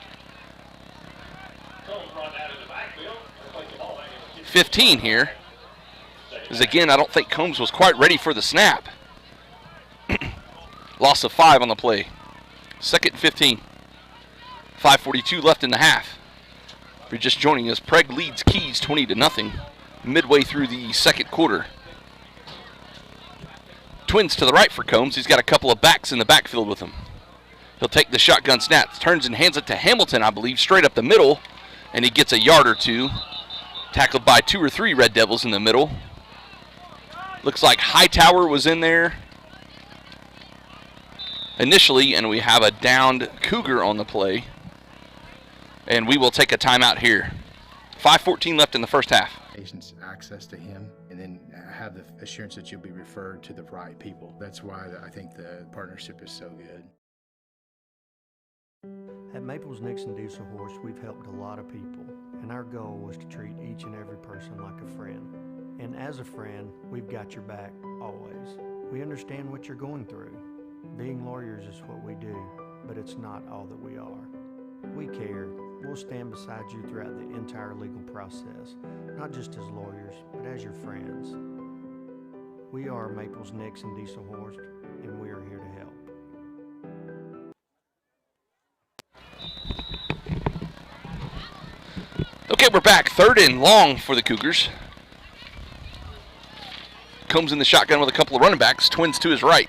15 here. Because again, I don't think Combs was quite ready for the snap. Loss of 5 on the play. 2nd and 15. 5:42 left in the half. If you're just joining us, Prague leads Keys 20-0 midway through the 2nd quarter. Twins to the right for Combs. He's got a couple of backs in the backfield with him. He'll take the shotgun snap, turns and hands it to Hamilton, I believe, straight up the middle, and he gets a yard or two. Tackled by 2 or 3 Red Devils in the middle. Looks like Hightower was in there initially, and we have a downed Cougar on the play. And we will take a timeout here. 5:14 left in the first half. Patients access to him, and then have the assurance that you'll be referred to the right people. That's why I think the partnership is so good. At Maples Nixon Diesel Horse, we've helped a lot of people, and our goal was to treat each and every person like a friend. And as a friend, we've got your back always. We understand what you're going through. Being lawyers is what we do, but it's not all that we are. We care. We'll stand beside you throughout the entire legal process, not just as lawyers, but as your friends. We are Maples Nixon Diesel Horse, and we are here to help. Okay, we're back. 3rd and long for the Cougars. Comes in the shotgun with a couple of running backs. Twins to his right.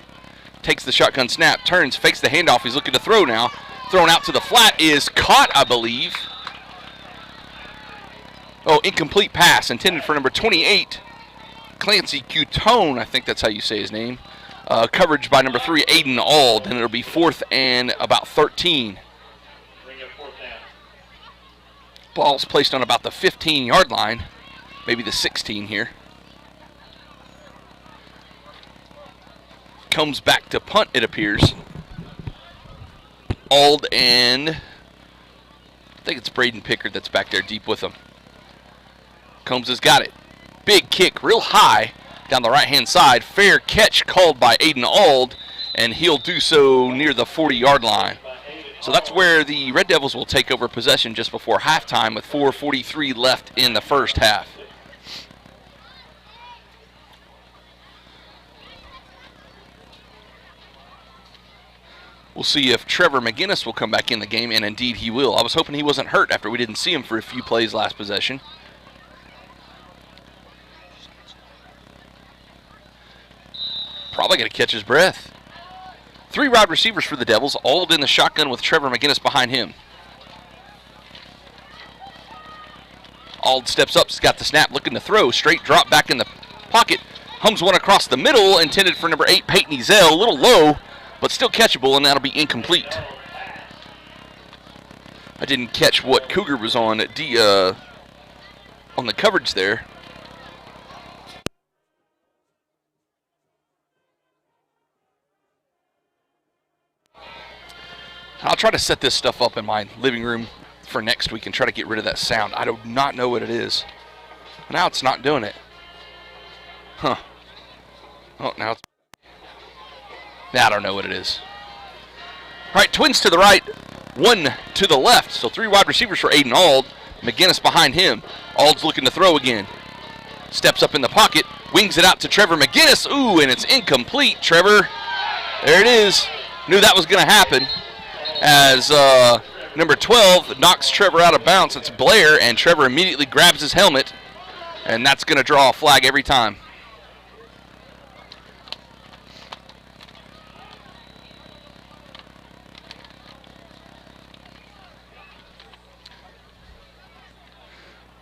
Takes the shotgun snap, turns, fakes the handoff. He's looking to throw now. Thrown out to the flat is caught, I believe. Oh, incomplete pass intended for number 28, Clancy Cutone. I think that's how you say his name. Coverage by number 3, Aiden Ald, and it'll be 4th and about 13. Ball's placed on about the 15-yard line, maybe the 16 here. Comes back to punt, it appears. Ald and I think it's Braden Pickard that's back there deep with him. Combs has got it. Big kick, real high down the right-hand side. Fair catch called by Aiden Ald, and he'll do so near the 40-yard line. So that's where the Red Devils will take over possession just before halftime with 4:43 left in the first half. We'll see if Trevor McGinnis will come back in the game, and indeed he will. I was hoping he wasn't hurt after we didn't see him for a few plays last possession. Probably going to catch his breath. 3 wide receivers for the Devils, all in the shotgun with Trevor McGinnis behind him. Ald steps up, he's got the snap, looking to throw. Straight drop back in the pocket. Hums one across the middle, intended for number 8, Peyton Ezell. A little low, but still catchable, and that'll be incomplete. I didn't catch what Cougar was on the coverage there. I'll try to set this stuff up in my living room for next week and try to get rid of that sound. I do not know what it is. Now it's not doing it. Huh. Oh, now it's... I don't know what it is. All right, twins to the right, one to the left. So 3 wide receivers for Aiden Ald. McGinnis behind him. Ald's looking to throw again. Steps up in the pocket, wings it out to Trevor McGinnis. Ooh, and it's incomplete, Trevor. There it is. Knew that was going to happen as number 12 knocks Trevor out of bounds. It's Blair, and Trevor immediately grabs his helmet, and that's going to draw a flag every time.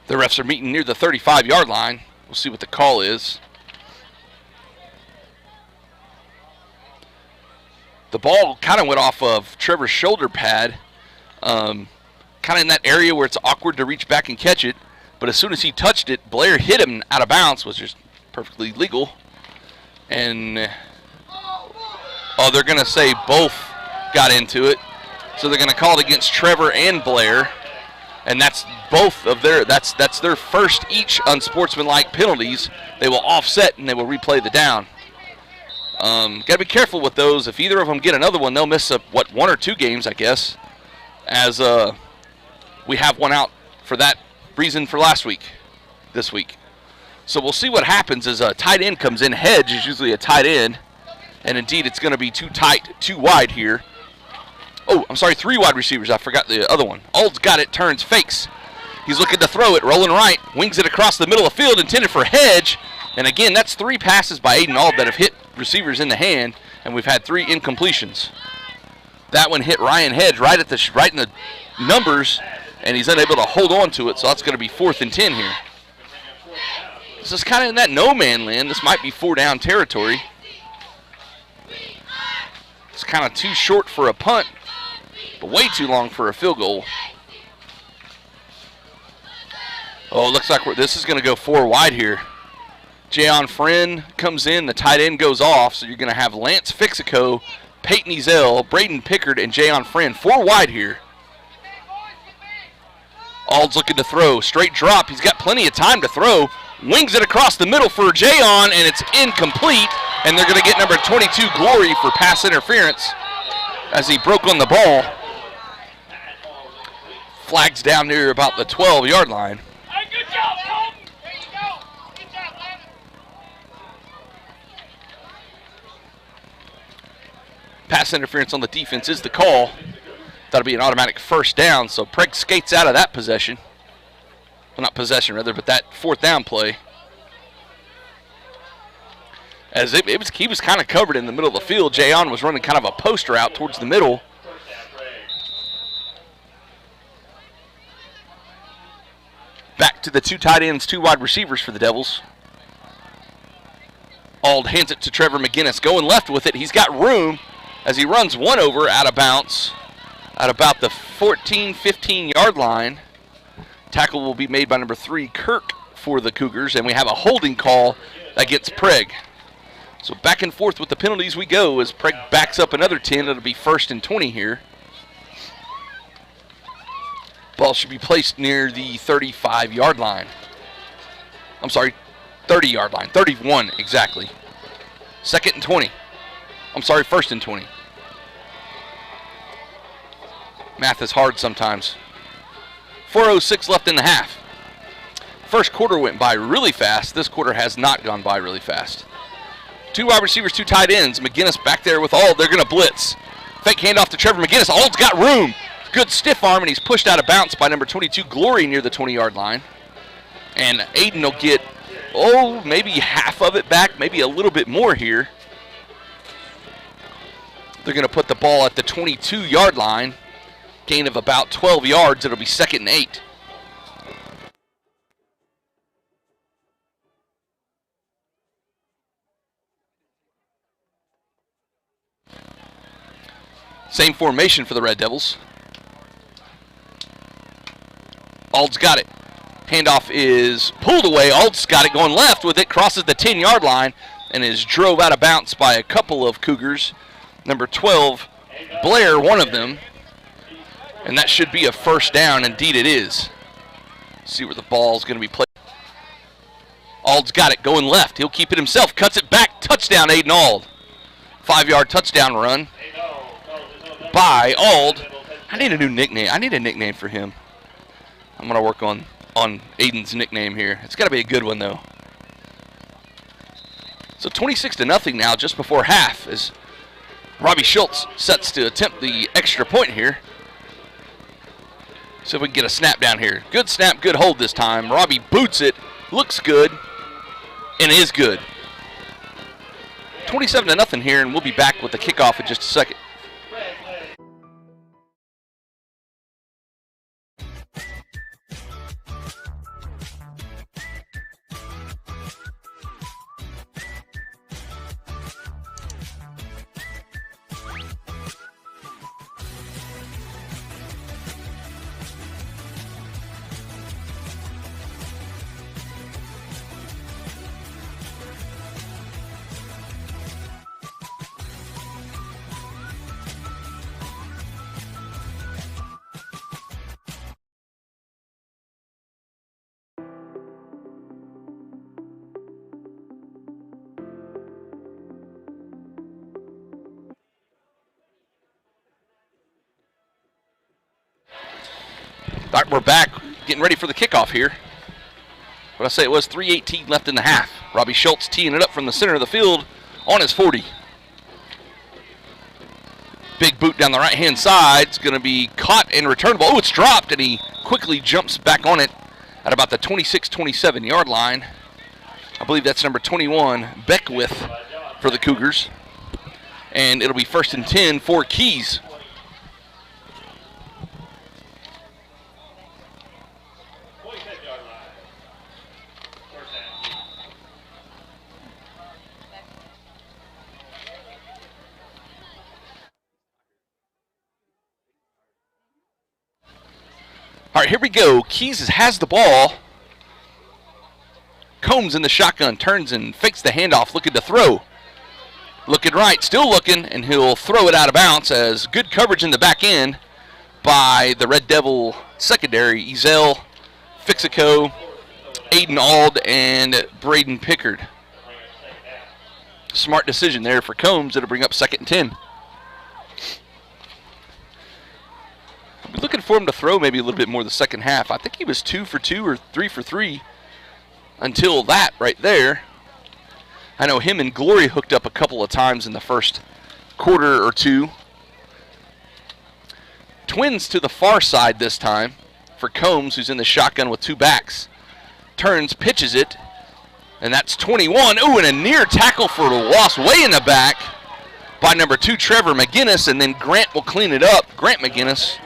The refs are meeting near the 35-yard line. We'll see what the call is. The ball kind of went off of Trevor's shoulder pad, kind of in that area where it's awkward to reach back and catch it. But as soon as he touched it, Blair hit him out of bounds, which is perfectly legal. And, they're going to say both got into it. So they're going to call it against Trevor and Blair. And that's both of that's their first each unsportsmanlike penalties. They will offset and they will replay the down. Got to be careful with those. If either of them get another one, they'll miss 1 or 2 games, I guess, as we have one out for that reason for this week. So we'll see what happens as a tight end comes in. Hedge is usually a tight end, and indeed it's going to be too tight, too wide here. Oh, I'm sorry, 3 wide receivers. I forgot the other one. Ald's got it, turns, fakes. He's looking to throw it, rolling right, wings it across the middle of the field, intended for Hedge. And again, that's 3 passes by Aiden Ald that have hit receivers in the hand, and we've had 3 incompletions. That one hit Ryan Hedge right in the numbers, and he's unable to hold on to it, so that's going to be 4th and 10 here. This is kind of in that no-man land. This might be 4-down territory. It's kind of too short for a punt, but way too long for a field goal. Oh, it looks like this is going to go 4 wide here. Jayon Friend comes in, the tight end goes off, so you're going to have Lance Fixico, Peyton Ezell, Braden Pickard, and Jayon Friend. 4 wide here. Ald's looking to throw. Straight drop. He's got plenty of time to throw. Wings it across the middle for Jayon, and it's incomplete. And they're going to get number 22, Glory, for pass interference as he broke on the ball. Flags down near about the 12-yard line. Good job, Colton. There you go. Good job, Landon. Pass interference on the defense is the call. That'll be an automatic 1st down, so Prague skates out of that possession. Well, not possession, rather, but that 4th down play. As he was kind of covered in the middle of the field. Jayon was running kind of a post route towards the middle. Back to the 2 tight ends, 2 wide receivers for the Devils. Ald hands it to Trevor McGinnis, going left with it. He's got room as he runs one over out of bounds at about the 14, 15-yard line. Tackle will be made by number 3, Kirk, for the Cougars, and we have a holding call against Prague. So back and forth with the penalties we go as Prague backs up another 10. It'll be 1st and 20 here. Ball should be placed near the 35-yard line. I'm sorry, 30-yard line. 31, exactly. 2nd and 20. I'm sorry, 1st and 20. Math is hard sometimes. 4:06 left in the half. First quarter went by really fast. This quarter has not gone by really fast. 2 wide receivers, 2 tight ends. McGinnis back there with Ald. They're going to blitz. Fake handoff to Trevor McGinnis. Ald's got room. Good stiff arm, and he's pushed out of bounds by number 22, Glory, near the 20-yard line. And Aiden will get, maybe half of it back, maybe a little bit more here. They're going to put the ball at the 22-yard line. Gain of about 12 yards. It'll be 2nd and 8. Same formation for the Red Devils. Ald's got it. Handoff is pulled away. Ald's got it going left with it. Crosses the 10-yard line and is drove out of bounds by a couple of Cougars. Number 12, Blair, one of them. And that should be a first down. Indeed it is. See where the ball's going to be played. Ald's got it going left. He'll keep it himself. Cuts it back. Touchdown, Aiden Ald. 5-yard touchdown run by Ald. I need a new nickname. I need a nickname for him. I'm going to work on Aiden's nickname here. It's got to be a good one, though. So 26-0 now, just before half, as Robbie Schultz sets to attempt the extra point here. See if we can get a snap down here. Good snap, good hold this time. Robbie boots it. Looks good. And is good. 27-0 here, and we'll be back with the kickoff in just a second. All right, we're back, getting ready for the kickoff here. What I say, it was 3:18 left in the half. Robbie Schultz teeing it up from the center of the field on his 40. Big boot down the right-hand side. It's going to be caught and returnable. Oh, it's dropped, and he quickly jumps back on it at about the 26-27 yard line. I believe that's number 21, Beckwith, for the Cougars. And it'll be 1st and 10 for Keys. All right, here we go. Keys has the ball. Combs in the shotgun, turns and fakes the handoff, looking to throw. Looking right, still looking, and he'll throw it out of bounds as good coverage in the back end by the Red Devil secondary, Ezel, Fixico, Aiden Ald, and Braden Pickard. Smart decision there for Combs. It'll bring up 2nd and 10. I'm looking for him to throw maybe a little bit more the second half. I think he was 2 for 2 or 3 for 3 until that right there. I know him and Glory hooked up a couple of times in the first quarter or two. Twins to the far side this time for Combs, who's in the shotgun with 2 backs. Turns, pitches it, and that's 21. Ooh, and a near tackle for the loss way in the back by number 2, Trevor McGinnis, and then Grant will clean it up. Grant McGinnis.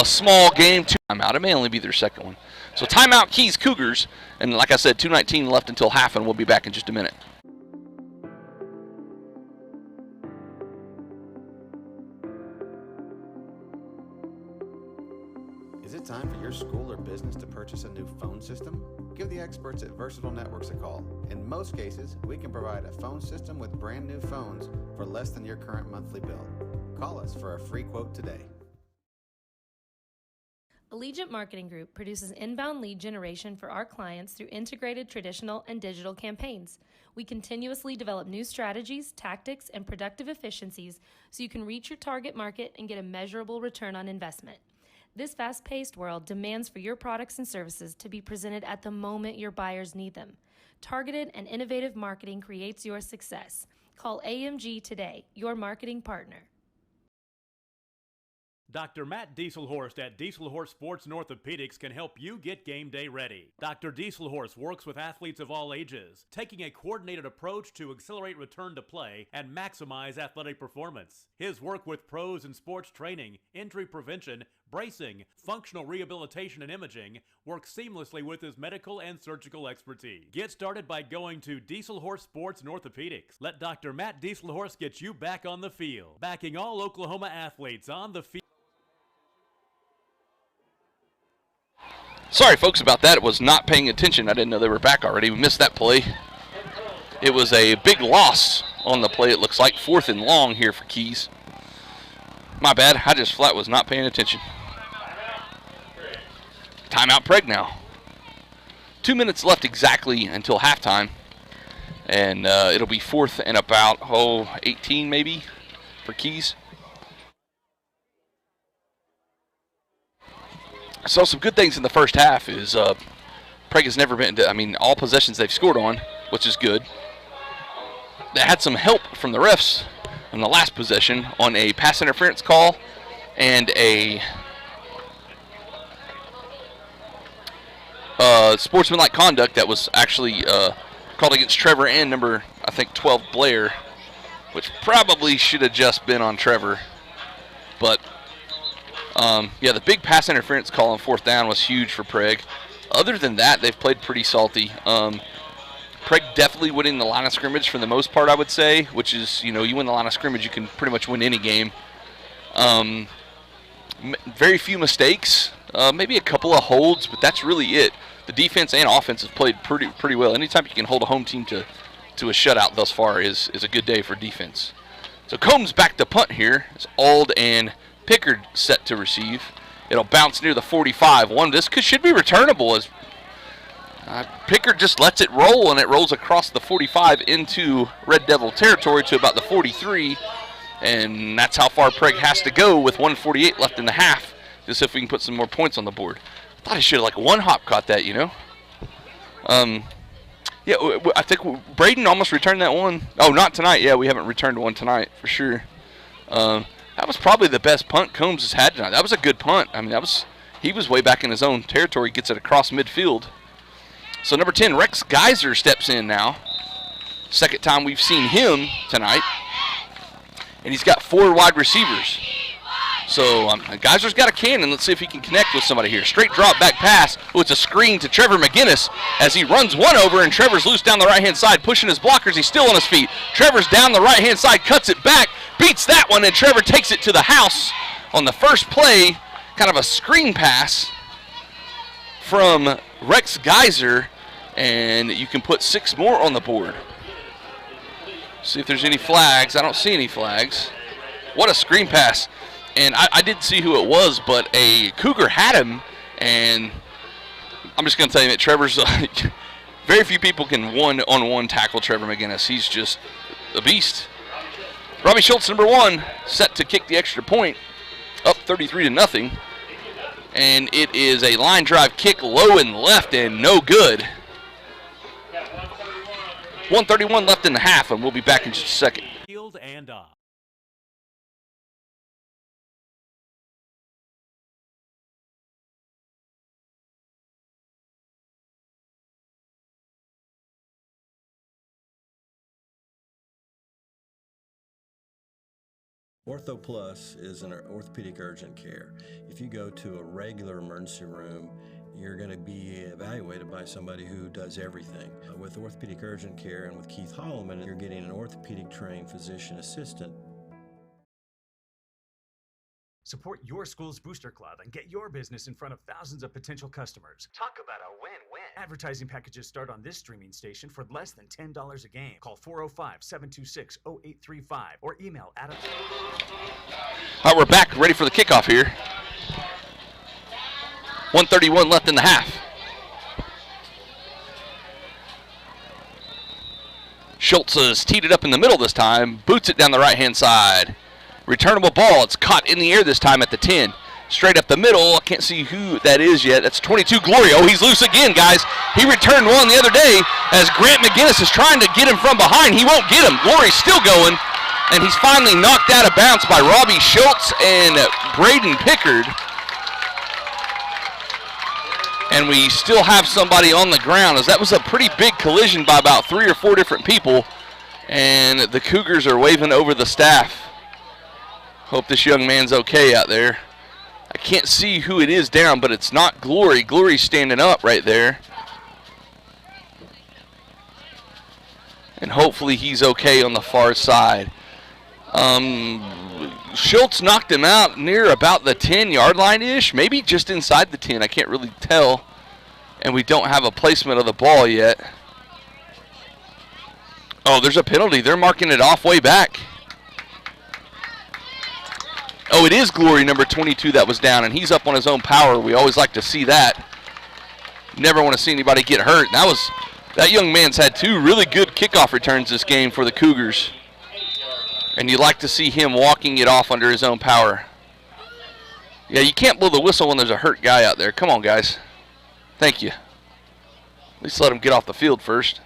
Small game, 2 timeout. It may only be their second one. So timeout, Keys Cougars. And like I said, 2:19 left until half, and we'll be back in just a minute. Is it time for your school or business to purchase a new phone system? Give the experts at Versatile Networks a call. In most cases, we can provide a phone system with brand new phones for less than your current monthly bill. Call us for a free quote today. Allegiant Marketing Group produces inbound lead generation for our clients through integrated traditional and digital campaigns. We continuously develop new strategies, tactics, and productive efficiencies so you can reach your target market and get a measurable return on investment. This fast-paced world demands for your products and services to be presented at the moment your buyers need them. Targeted and innovative marketing creates your success. Call AMG today, your marketing partner. Dr. Matt Dieselhorst at Dieselhorst Sports and Orthopedics can help you get game day ready. Dr. Dieselhorst works with athletes of all ages, taking a coordinated approach to accelerate return to play and maximize athletic performance. His work with pros in sports training, injury prevention, bracing, functional rehabilitation, and imaging works seamlessly with his medical and surgical expertise. Get started by going to Dieselhorst Sports and Orthopedics. Let Dr. Matt Dieselhorst get you back on the field, backing all Oklahoma athletes on the field. Sorry, folks, about that. It was not paying attention. I didn't know they were back already. We missed that play. It was a big loss on the play, it looks like. 4th and long here for Keys. My bad. I just flat was not paying attention. Timeout Prague now. 2 minutes left exactly until halftime. And it'll be 4th and about, 18 maybe for Keys. So some good things in the first half is Prague has never been, all possessions they've scored on, which is good. They had some help from the refs on the last possession on a pass interference call and a sportsmanlike conduct that was actually called against Trevor and number, I think, 12 Blair, which probably should have just been on Trevor. But, yeah, the big pass interference call on 4th down was huge for Prague. Other than that, they've played pretty salty. Prague definitely winning the line of scrimmage for the most part, I would say, which is, you win the line of scrimmage, you can pretty much win any game. Very few mistakes, maybe a couple of holds, but that's really it. The defense and offense have played pretty well. Anytime you can hold a home team to a shutout thus far is a good day for defense. So Combs back to punt here. It's Ald and Pickard set to receive. It'll bounce near the 45. This should be returnable as Pickard just lets it roll, and it rolls across the 45 into Red Devil territory to about the 43. And that's how far Prague has to go with 1:48 left in the half, just if we can put some more points on the board. I thought I should have one hop caught that, Yeah, I think Braden almost returned that one. Oh, not tonight. Yeah, we haven't returned one tonight for sure. That was probably the best punt Combs has had tonight. That was a good punt. He was way back in his own territory, gets it across midfield. So number 10, Rex Geyser steps in now. Second time we've seen him tonight. And he's got 4 wide receivers. So Geyser's got a cannon. Let's see if he can connect with somebody here. Straight drop back pass. Oh, it's a screen to Trevor McGinnis as he runs one over, and Trevor's loose down the right-hand side, pushing his blockers. He's still on his feet. Trevor's down the right-hand side, cuts it back, beats that one, and Trevor takes it to the house on the first play. Kind of a screen pass from Rex Geyser, and you can put 6 more on the board. See if there's any flags. I don't see any flags. What a screen pass. And I didn't see who it was, but a Cougar had him, and I'm just going to tell you that Trevor's very few people can one-on-one tackle Trevor McGinnis. He's just a beast. Robbie Schultz, number 1, set to kick the extra point, up 33-0. And it is a line drive kick low and left and no good. 1:31 left in the half, and we'll be back in just a second. Field and off. Ortho Plus is an orthopedic urgent care. If you go to a regular emergency room, you're going to be evaluated by somebody who does everything. With orthopedic urgent care and with Keith Holloman, you're getting an orthopedic trained physician assistant. Support your school's booster club and get your business in front of thousands of potential customers. Talk about a win-win. Advertising packages start on this streaming station for less than $10 a game. Call 405-726-0835 or email Adam. All right, we're back, ready for the kickoff here. 1:31 left in the half. Schultz has teed it up in the middle this time, boots it down the right-hand side. Returnable ball. It's caught in the air this time at the 10. Straight up the middle. I can't see who that is yet. That's 22 Glory. Oh, he's loose again, guys. He returned one the other day as Grant McGinnis is trying to get him from behind. He won't get him. Glory's still going, and he's finally knocked out of bounds by Robbie Schultz and Braden Pickard. And we still have somebody on the ground, as that was a pretty big collision by about 3 or 4 different people, and the Cougars are waving over the staff. Hope this young man's okay out there. I can't see who it is down, but it's not Glory. Glory's standing up right there. And hopefully he's okay on the far side. Schultz knocked him out near about the 10-yard line-ish, maybe just inside the 10. I can't really tell. And we don't have a placement of the ball yet. Oh, there's a penalty. They're marking it off way back. Oh, it is Glory, number 22, that was down, and he's up on his own power. We always like to see that. Never want to see anybody get hurt. That young man's had 2 really good kickoff returns this game for the Cougars. And you like to see him walking it off under his own power. Yeah, you can't blow the whistle when there's a hurt guy out there. Come on, guys. Thank you. At least let him get off the field first.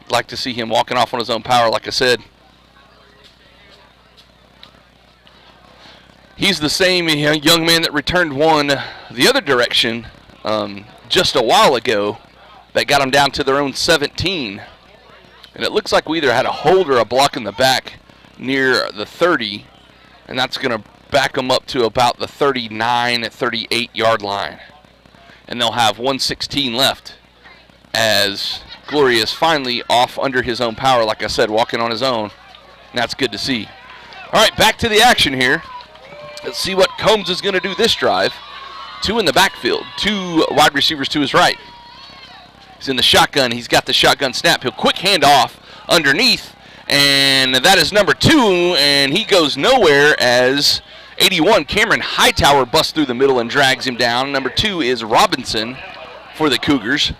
Like to see him walking off on his own power, like I said. He's the same young man that returned one the other direction just a while ago that got them down to their own 17. And it looks like we either had a hold or a block in the back near the 30, and that's going to back them up to about the 39, 38-yard line. And they'll have 1:16 left as Gloria is finally off under his own power, like I said, walking on his own. And that's good to see. All right, back to the action here. Let's see what Combs is going to do this drive. 2 in the backfield, 2 wide receivers to his right. He's in the shotgun. He's got the shotgun snap. He'll quick handoff underneath, and that is number 2, and he goes nowhere as 81 Cameron Hightower busts through the middle and drags him down. Number 2 is Robinson for the Cougars.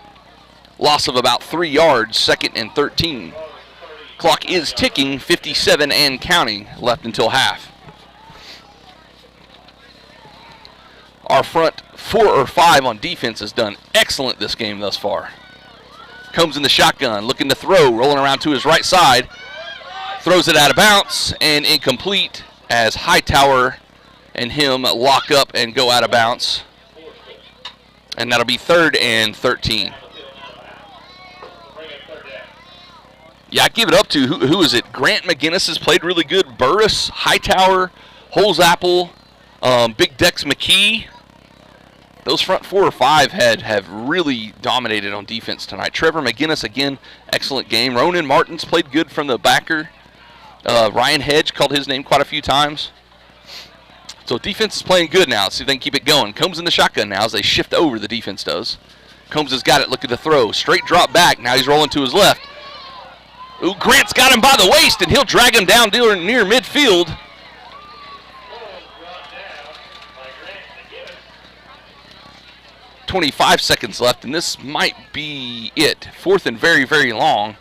Loss of about 3 yards, 2nd and 13. Clock is ticking, 57 and counting, left until half. Our front 4 or 5 on defense has done excellent this game thus far. Comes in the shotgun, looking to throw, rolling around to his right side. Throws it out of bounds and incomplete as Hightower and him lock up and go out of bounds. And that'll be 3rd and 13. Yeah, I give it up to, who is it? Grant McGinnis has played really good. Burris, Hightower, Holzapple, Big Dex McKee. Those front 4 or 5 have really dominated on defense tonight. Trevor McGinnis, again, excellent game. Ronan Martins played good from the backer. Ryan Hedge called his name quite a few times. So defense is playing good now. Let's see if they can keep it going. Combs in the shotgun now as they shift over, the defense does. Combs has got it, looking to throw. Straight drop back. Now he's rolling to his left. Ooh, Grant's got him by the waist, and he'll drag him down near midfield. 25 seconds left, and this might be it. 4th and very, very long,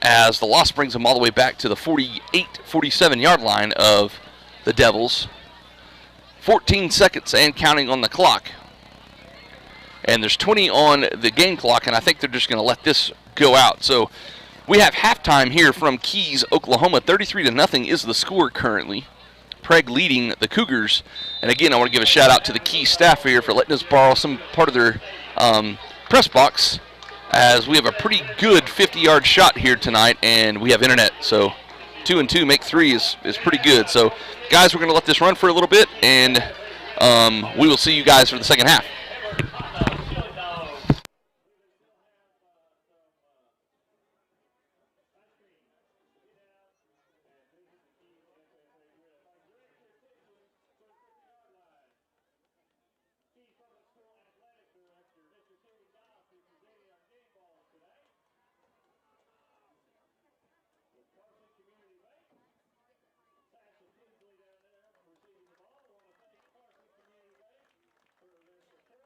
as the loss brings them all the way back to the 48, 47-yard line of the Devils. 14 seconds and counting on the clock. And there's 20 on the game clock, and I think they're just going to let this go out. So we have halftime here from Keys, Oklahoma. 33-0 is the score currently. Prague leading the Cougars. And again, I want to give a shout out to the Keys staff here for letting us borrow some part of their press box, as we have a pretty good 50-yard shot here tonight, and we have internet. So 2 and 2 make 3 is pretty good. So guys, we're going to let this run for a little bit, and we will see you guys for the second half. Receiving the ball, I want to thank Carson Community Bank for their support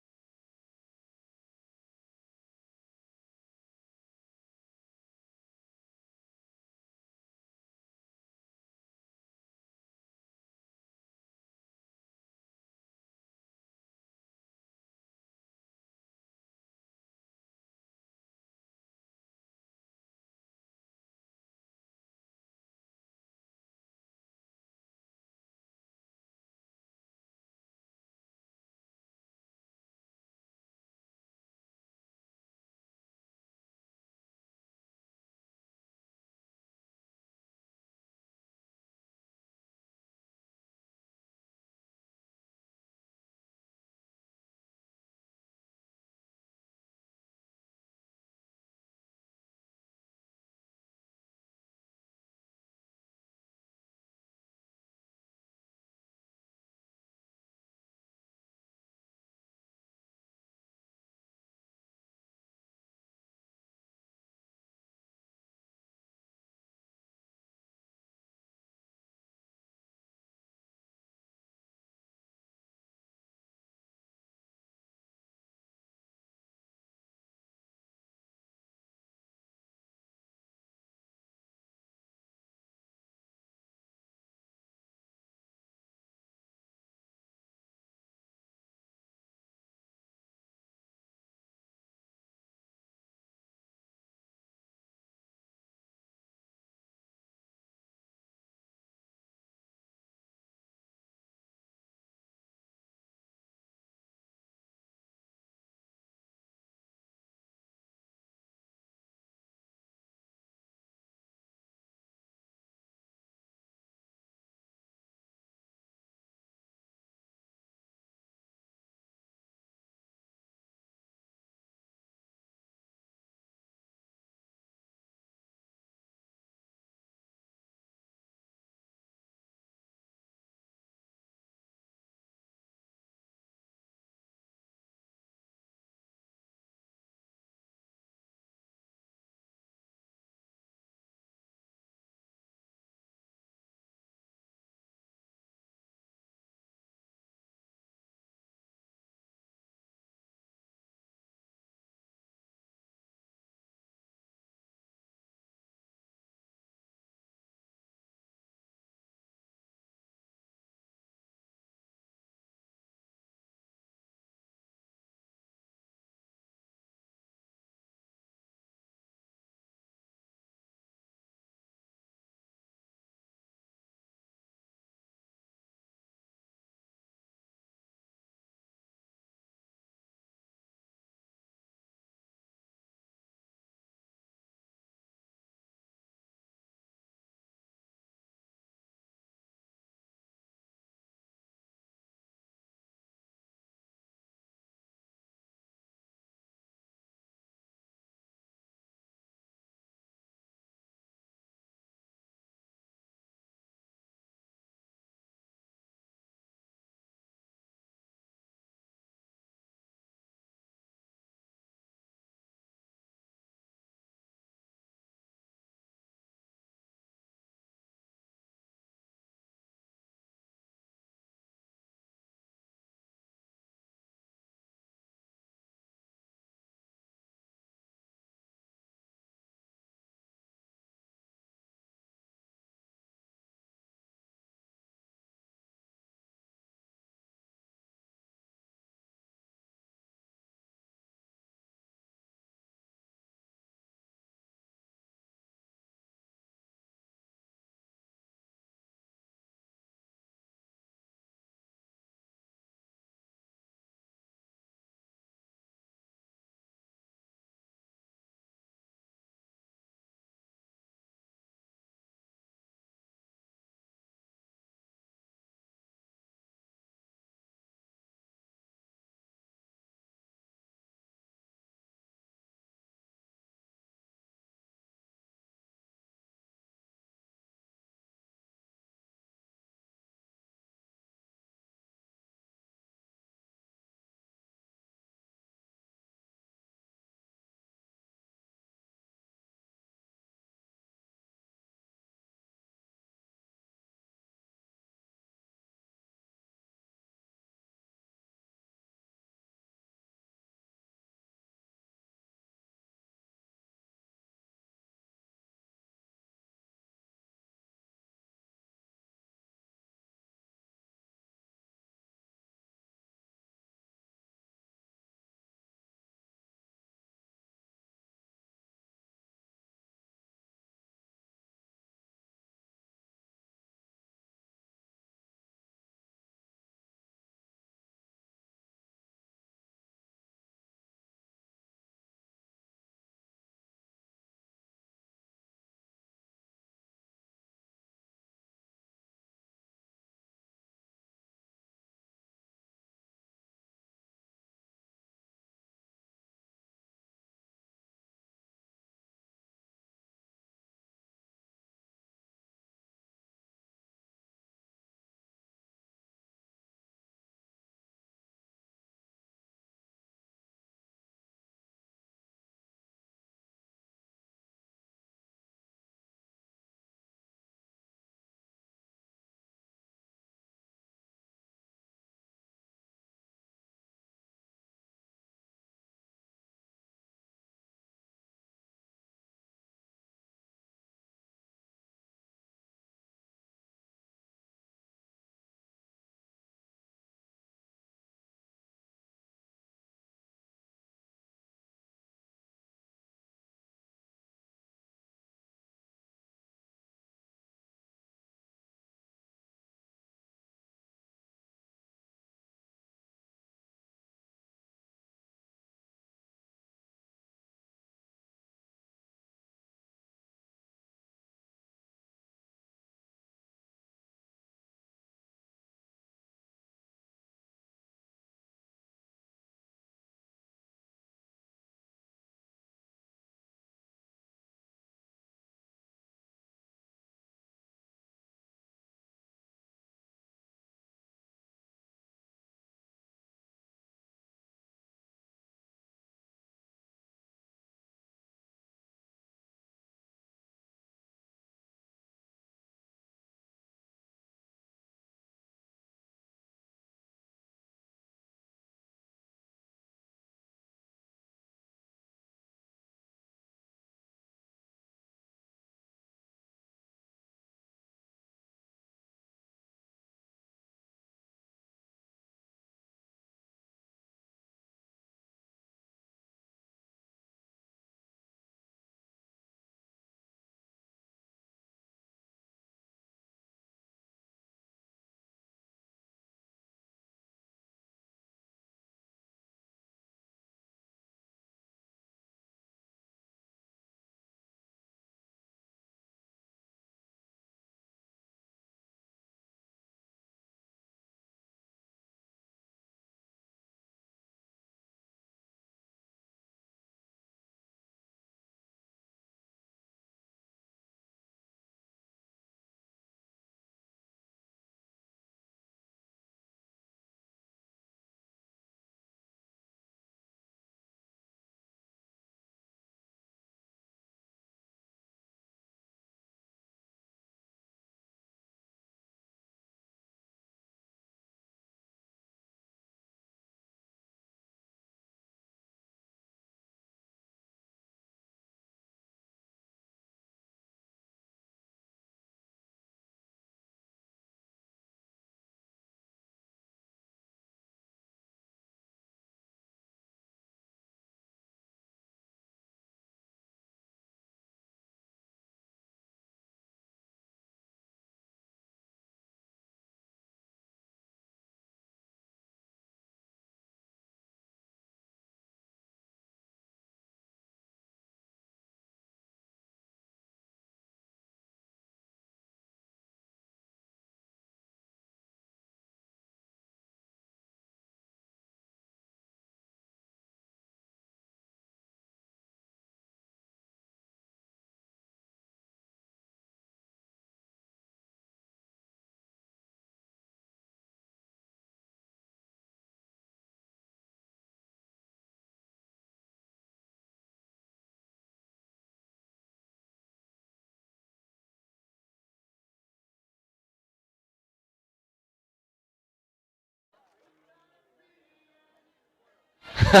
All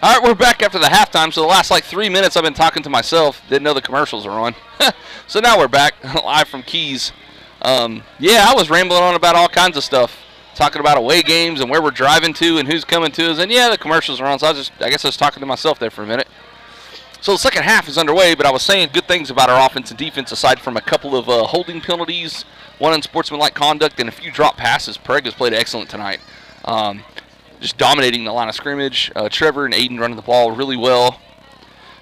right, we're back after the halftime. So the last 3 minutes I've been talking to myself. Didn't know the commercials are on. So now we're back live from Keys. I was rambling on about all kinds of stuff, talking about away games and where we're driving to and who's coming to us. And the commercials are on. So I guess I was talking to myself there for a minute. So the second half is underway, but I was saying good things about our offense and defense aside from a couple of holding penalties, one unsportsmanlike conduct, and a few drop passes. Prague has played excellent tonight. Just dominating the line of scrimmage. Trevor and Aiden running the ball really well.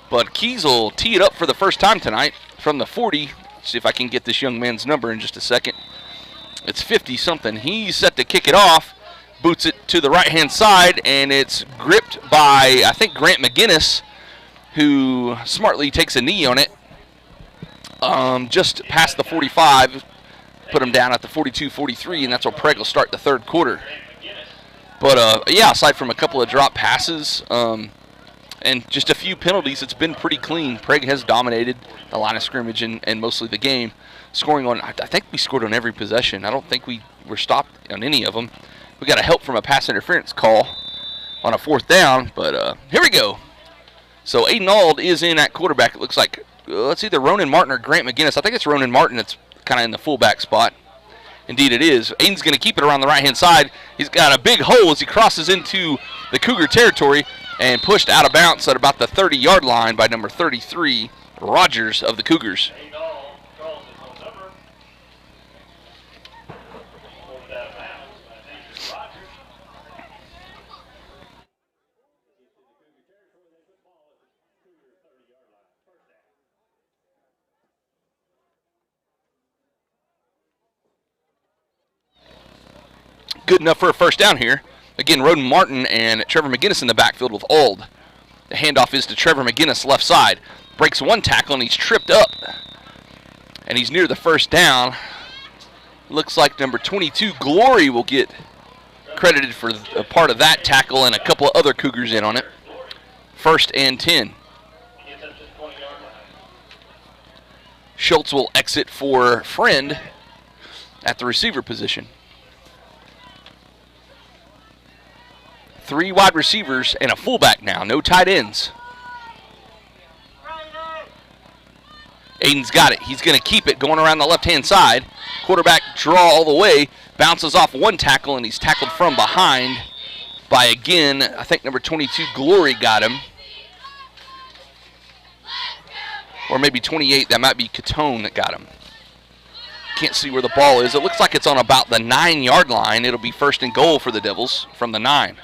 But Keys will tee it up for the first time tonight from the 40. Let's see if I can get this young man's number in just a second. It's 50-something. He's set to kick it off. Boots it to the right-hand side, and it's gripped by, I think, Grant McGinnis, who smartly takes a knee on it. Just past the 45. Put him down at the 42-43, and that's where Prague will start the third quarter. But, aside from a couple of drop passes and just a few penalties, it's been pretty clean. Prague has dominated the line of scrimmage and mostly the game. Scoring on, I think we scored on every possession. I don't think we were stopped on any of them. We got a help from a pass interference call on a fourth down, but here we go. So Aiden Ald is in at quarterback. It looks like, it's either Ronan Martin or Grant McGinnis. I think it's Ronan Martin that's kind of in the fullback spot. Indeed it is. Aiden's going to keep it around the right-hand side. He's got a big hole as he crosses into the Cougar territory and pushed out of bounds at about the 30-yard line by number 33, Rogers of the Cougars. Good enough for a first down here. Again, Roden Martin and Trevor McGinnis in the backfield with Ald. The handoff is to Trevor McGinnis, left side. Breaks one tackle, and he's tripped up. And he's near the first down. Looks like number 22, Glory, will get credited for a part of that tackle and a couple of other Cougars in on it. First and 10. Schultz will exit for Friend at the receiver position. 3 wide receivers and a fullback now. No tight ends. Aiden's got it. He's going to keep it going around the left-hand side. Quarterback draw all the way. Bounces off one tackle, and he's tackled from behind by, again, I think number 22, Glory, got him. Or maybe 28. That might be Catone that got him. Can't see where the ball is. It looks like it's on about the 9-yard line. It'll be first and goal for the Devils from the 9.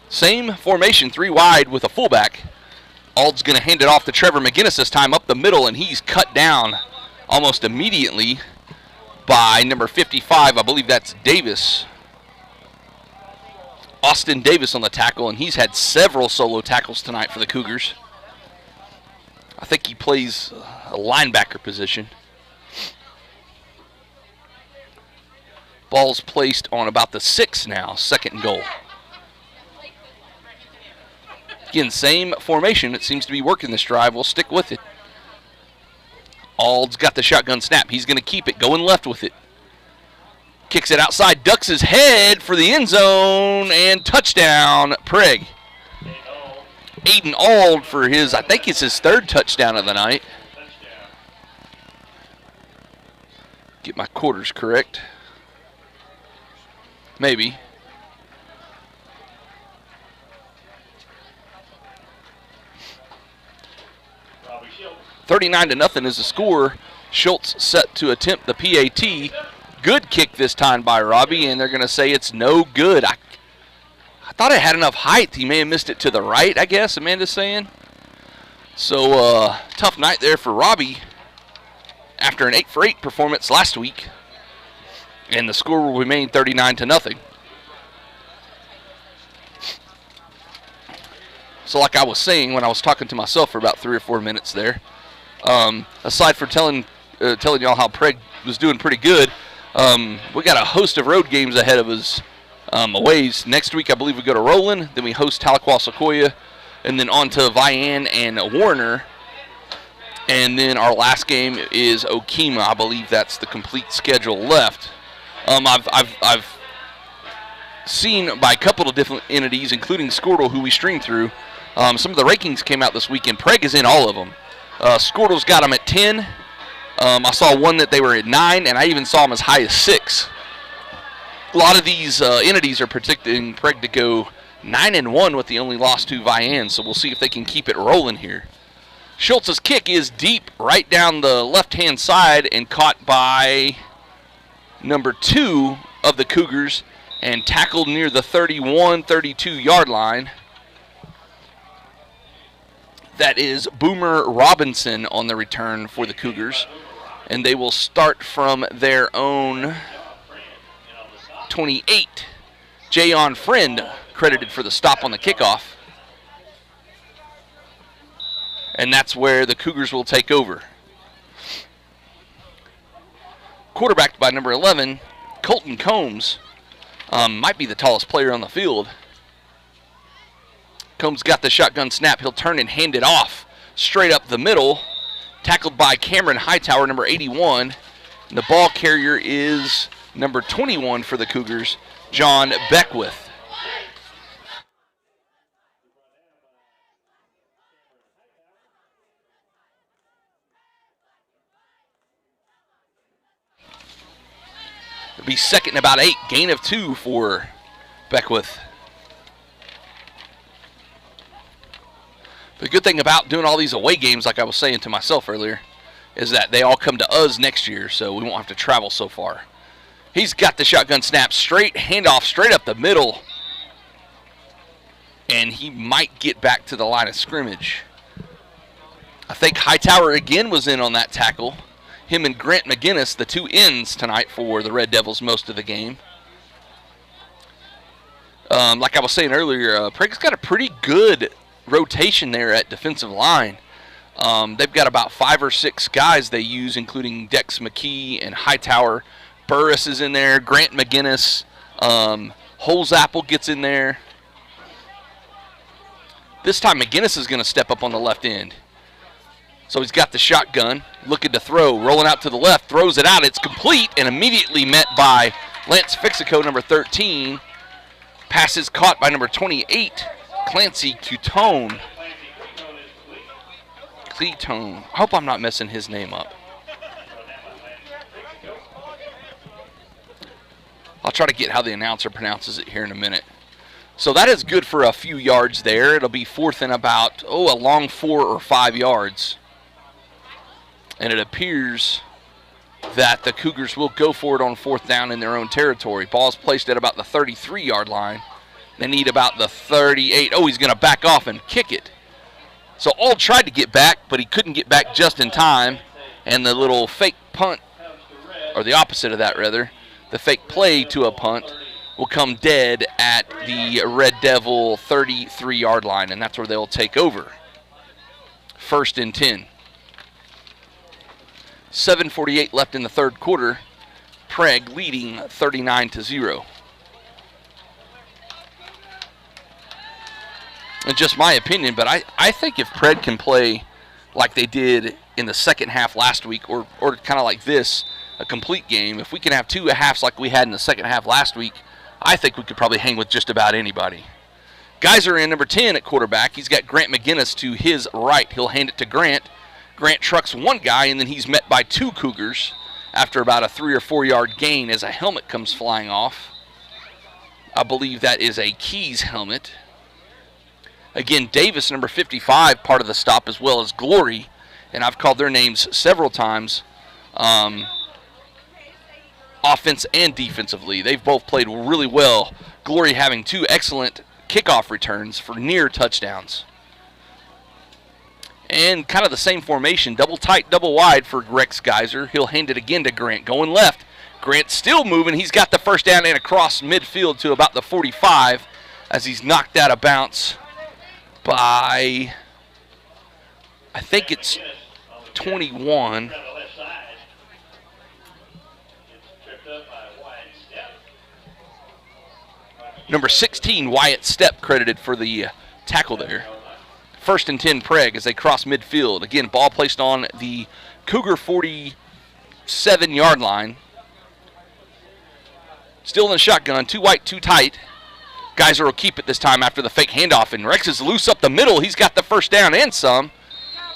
Same formation, 3 wide with a fullback. Ald's going to hand it off to Trevor McGinnis this time up the middle, and he's cut down almost immediately by number 55. I believe that's Davis. Austin Davis on the tackle, and he's had several solo tackles tonight for the Cougars. I think he plays a linebacker position. Ball's placed on about the 6 now, second and goal. Again, same formation. It seems to be working this drive. We'll stick with it. Ald's got the shotgun snap. He's going to keep it, going left with it. Kicks it outside, ducks his head for the end zone, and touchdown, Prague. Aiden Ald for his, I think it's his 3rd touchdown of the night. Get my quarters correct. Maybe. 39-0 is the score. Schultz set to attempt the PAT. Good kick this time by Robbie, and they're going to say it's no good. I thought it had enough height. He may have missed it to the right, I guess, Amanda's saying. So, tough night there for Robbie after an 8-for-8 performance last week. And the score will remain 39-0. So like I was saying when I was talking to myself for about 3 or 4 minutes there, aside from telling y'all how Prague was doing pretty good, we got a host of road games ahead of us aways. Next week I believe we go to Roland, then we host Tahlequah Sequoia, and then on to Vian and Warner. And then our last game is Okima. I believe that's the complete schedule left. I've seen by a couple of different entities, including Squirtle, who we streamed through. Some of the rankings came out this weekend. Prague is in all of them. Squirtle's got them at 10. I saw one that they were at 9, and I even saw them as high as 6. A lot of these entities are predicting Prague to go 9-1 with the only loss to Vian, so we'll see if they can keep it rolling here. Schultz's kick is deep right down the left-hand side and caught by number 2 of the Cougars and tackled near the 31-32 yard line. That is Boomer Robinson on the return for the Cougars. And they will start from their own 28. Jayon Friend credited for the stop on the kickoff. And that's where the Cougars will take over. Quarterbacked by number 11, Colton Combs. Might be the tallest player on the field. Combs got the shotgun snap. He'll turn and hand it off straight up the middle. Tackled by Cameron Hightower, number 81. And the ball carrier is number 21 for the Cougars, John Beckwith. It'll be second and about 8, gain of 2 for Beckwith. The good thing about doing all these away games, like I was saying to myself earlier, is that they all come to us next year, so we won't have to travel so far. He's got the shotgun snap straight, handoff straight up the middle, and he might get back to the line of scrimmage. I think Hightower again was in on that tackle. Him and Grant McGinnis, the two ends tonight for the Red Devils most of the game. Like I was saying earlier, Prague's got a pretty good rotation there at defensive line. They've got about 5 or 6 guys they use, including Dex McKee and Hightower. Burris is in there. Grant McGinnis. Holzapple gets in there. This time McGinnis is going to step up on the left end. So he's got the shotgun, looking to throw, rolling out to the left, throws it out. It's complete and immediately met by Lance Fixico, number 13. Pass is caught by number 28, Clancy Cutone. I hope I'm not messing his name up. I'll try to get how the announcer pronounces it here in a minute. So that is good for a few yards there. It'll be fourth and about, a long 4 or 5 yards. And it appears that the Cougars will go for it on 4th down in their own territory. Ball's placed at about the 33-yard line. They need about the 38. Oh, he's going to back off and kick it. So Auld tried to get back, but he couldn't get back just in time. And the little fake punt, or the opposite of that rather, the fake play to a punt will come dead at the Red Devil 33-yard line, and that's where they'll take over. 1st and 10. 7:48 left in the third quarter. Prague leading 39-0. And just my opinion, but I think if Prague can play like they did in the second half last week, or kind of like this, a complete game, if we can have 2 halves like we had in the second half last week, I think we could probably hang with just about anybody. Geyser in number 10 at quarterback. He's got Grant McGinnis to his right. He'll hand it to Grant. Grant trucks one guy, and then he's met by 2 Cougars after about a 3 or 4 yard gain as a helmet comes flying off. I believe that is a Keys helmet. Again, Davis, number 55, part of the stop, as well as Glory, and I've called their names several times, offense and defensively. They've both played really well. Glory having 2 excellent kickoff returns for near touchdowns. And kind of the same formation, double tight, double wide for Rex Geyser. He'll hand it again to Grant, going left. Grant still moving. He's got the first down and across midfield to about the 45 as he's knocked out of bounds by, I think it's 21. Number 16, Wyatt Stepp, credited for the tackle there. First and 10 Prague as they cross midfield. Again, ball placed on the Cougar 47-yard line. Still in the shotgun, too white, too tight. Geyser will keep it this time after the fake handoff, and Rex is loose up the middle. He's got the first down and some.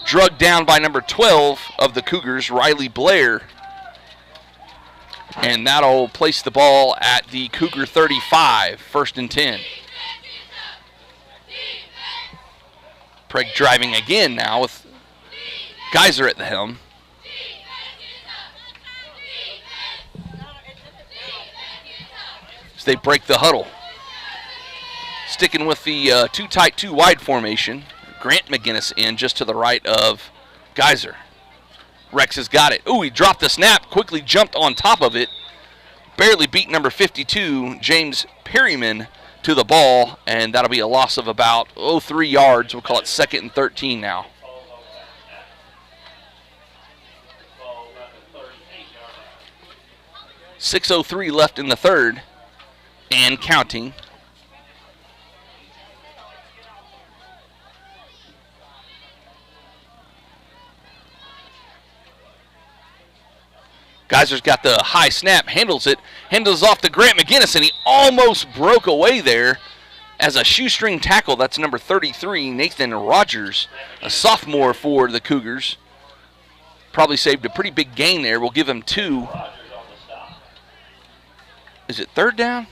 Drugged down by number 12 of the Cougars, Riley Blair. And that'll place the ball at the Cougar 35, first and 10. Prague driving again now with Geyser at the helm. As they break the huddle. Sticking with the too tight, too wide formation. Grant McGinnis in just to the right of Geyser. Rex has got it. Ooh, he dropped the snap, quickly jumped on top of it. Barely beat number 52, James Perryman, to the ball, and that'll be a loss of about 3 yards. We'll call it 2nd and 13 now. 6:03 left in the third, and counting. Geyser's got the high snap, handles it, handles off to Grant McGinnis, and he almost broke away there as a shoestring tackle. That's number 33, Nathan Rogers, a sophomore for the Cougars. Probably saved a pretty big gain there. We'll give him 2. Is it third down?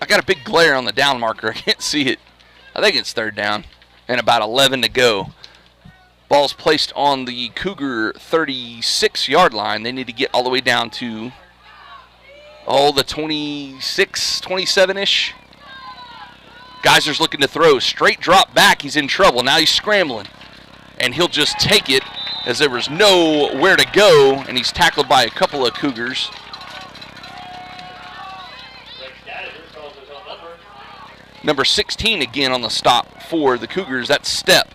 I got a big glare on the down marker. I can't see it. I think it's third down and about 11 to go. Ball's placed on the Cougar 36-yard line. They need to get all the way down to, the 26, 27-ish. Geyser's looking to throw. Straight drop back. He's in trouble. Now he's scrambling. And he'll just take it as there was nowhere to go, and he's tackled by a couple of Cougars. Number 16 again on the stop for the Cougars. That's Step.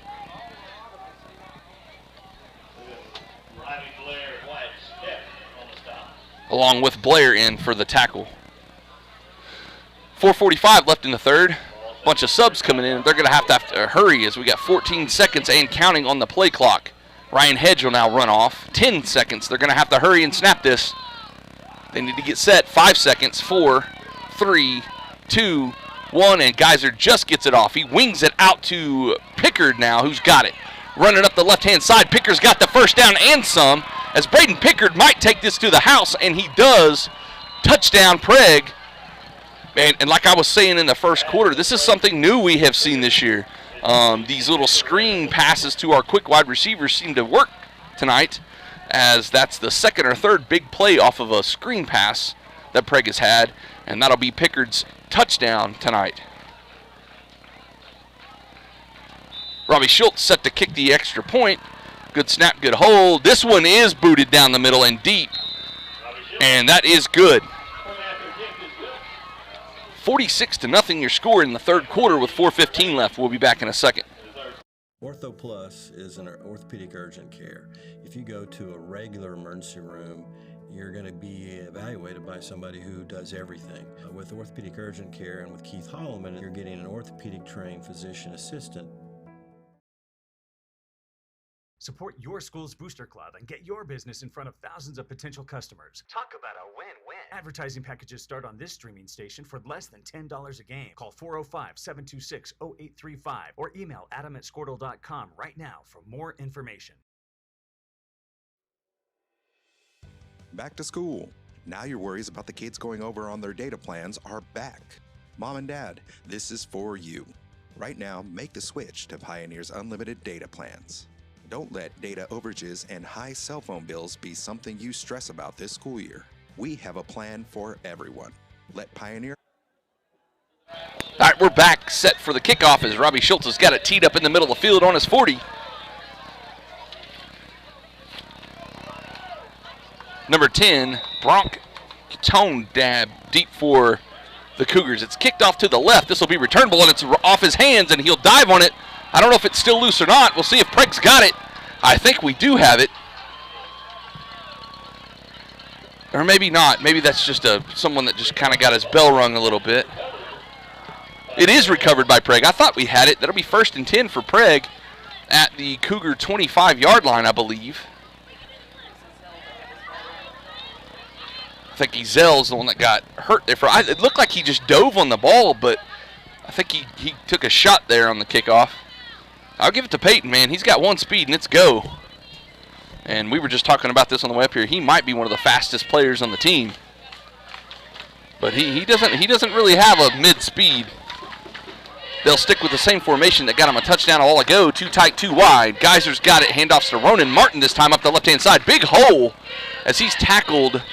Along with Blair in for the tackle. 4:45 left in the third. Bunch of subs coming in. They're going to have to hurry as we got 14 seconds and counting on the play clock. Ryan Hedge will now run off. 10 seconds. They're going to have to hurry and snap this. They need to get set. 5 seconds. 4, 3, 2, 1, and Geyser just gets it off. He wings it out to Pickard now, who's got it. Running up the left-hand side. Pickard's got the first down and some, as Braden Pickard might take this to the house, and he does. Touchdown, Prague. And like I was saying in the first quarter, this is something new we have seen this year. These little screen passes to our quick wide receivers seem to work tonight, as that's the second or third big play off of a screen pass that Prague has had, and that'll be Pickard's touchdown tonight. Robbie Schultz set to kick the extra point. Good snap, good hold. This one is booted down the middle and deep, and that is good. 46-0 your score in the third quarter with 4:15 left. We'll be back in a second. Ortho Plus is an orthopedic urgent care. If you go to a regular emergency room, you're going to be evaluated by somebody who does everything. With orthopedic urgent care and with Keith Holloman, you're getting an orthopedic trained physician assistant. Support your school's booster club and get your business in front of thousands of potential customers. Talk about a win-win. Advertising packages start on this streaming station for less than $10 a game. Call 405-726-0835 or email adam@squirtle.com right now for more information. Back to school. Now your worries about the kids going over on their data plans are back. Mom and Dad, this is for you. Right now, make the switch to Pioneer's unlimited data plans. Don't let data overages and high cell phone bills be something you stress about this school year. We have a plan for everyone. Let Pioneer... All right, we're back, set for the kickoff as Robbie Schultz has got it teed up in the middle of the field on his 40. Number 10, Bronk Tone dab deep for the Cougars. It's kicked off to the left. This will be returnable, and it's off his hands, and he'll dive on it. I don't know if it's still loose or not. We'll see if Prague's got it. I think we do have it. Or maybe not. Maybe that's just someone that just kind of got his bell rung a little bit. It is recovered by Prague. I thought we had it. That'll be 1st and 10 for Prague at the Cougar 25-yard line, I believe. I think Ezel's the one that got hurt there. It looked like he just dove on the ball, but I think he took a shot there on the kickoff. I'll give it to Peyton, man. He's got one speed, and it's go. And we were just talking about this on the way up here. He might be one of the fastest players on the team. But he doesn't really have a mid-speed. They'll stick with the same formation that got him a touchdown a while ago. Too tight, too wide. Geyser's got it. Handoffs to Ronan Martin this time up the left-hand side. Big hole as he's tackled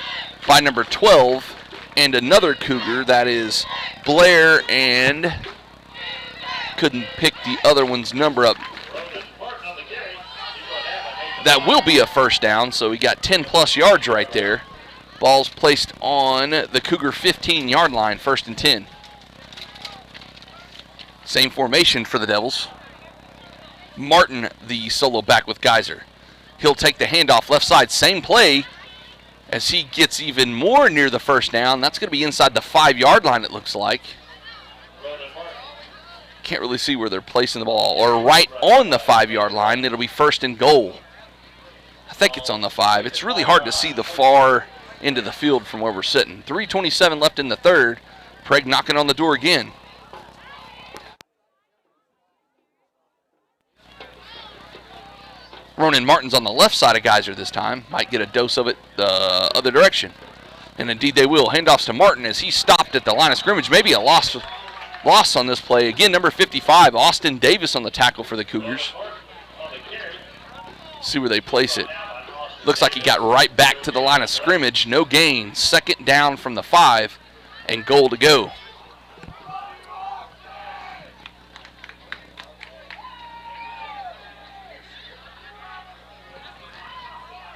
by number 12 and another Cougar. That is Blair, and couldn't pick the other one's number up. That will be a first down, so he got 10-plus yards right there. Ball's placed on the Cougar 15-yard line, 1st and 10. Same formation for the Devils. Martin, the solo back with Geyser. He'll take the handoff left side, same play as he gets even more near the first down. That's going to be inside the 5-yard line, it looks like. Can't really see where they're placing the ball. Or right on the 5-yard line, it'll be 1st and goal. I think it's on the 5. It's really hard to see the far end of the field from where we're sitting. 3:27 left in the third. Prague knocking on the door again. Ronan Martin's on the left side of Geyser this time. Might get a dose of it the other direction. And indeed they will. Handoffs to Martin as he stopped at the line of scrimmage. Maybe a loss on this play. Again, number 55, Austin Davis on the tackle for the Cougars. See where they place it. Looks like he got right back to the line of scrimmage. No gain. 2nd down from the 5 and goal to go.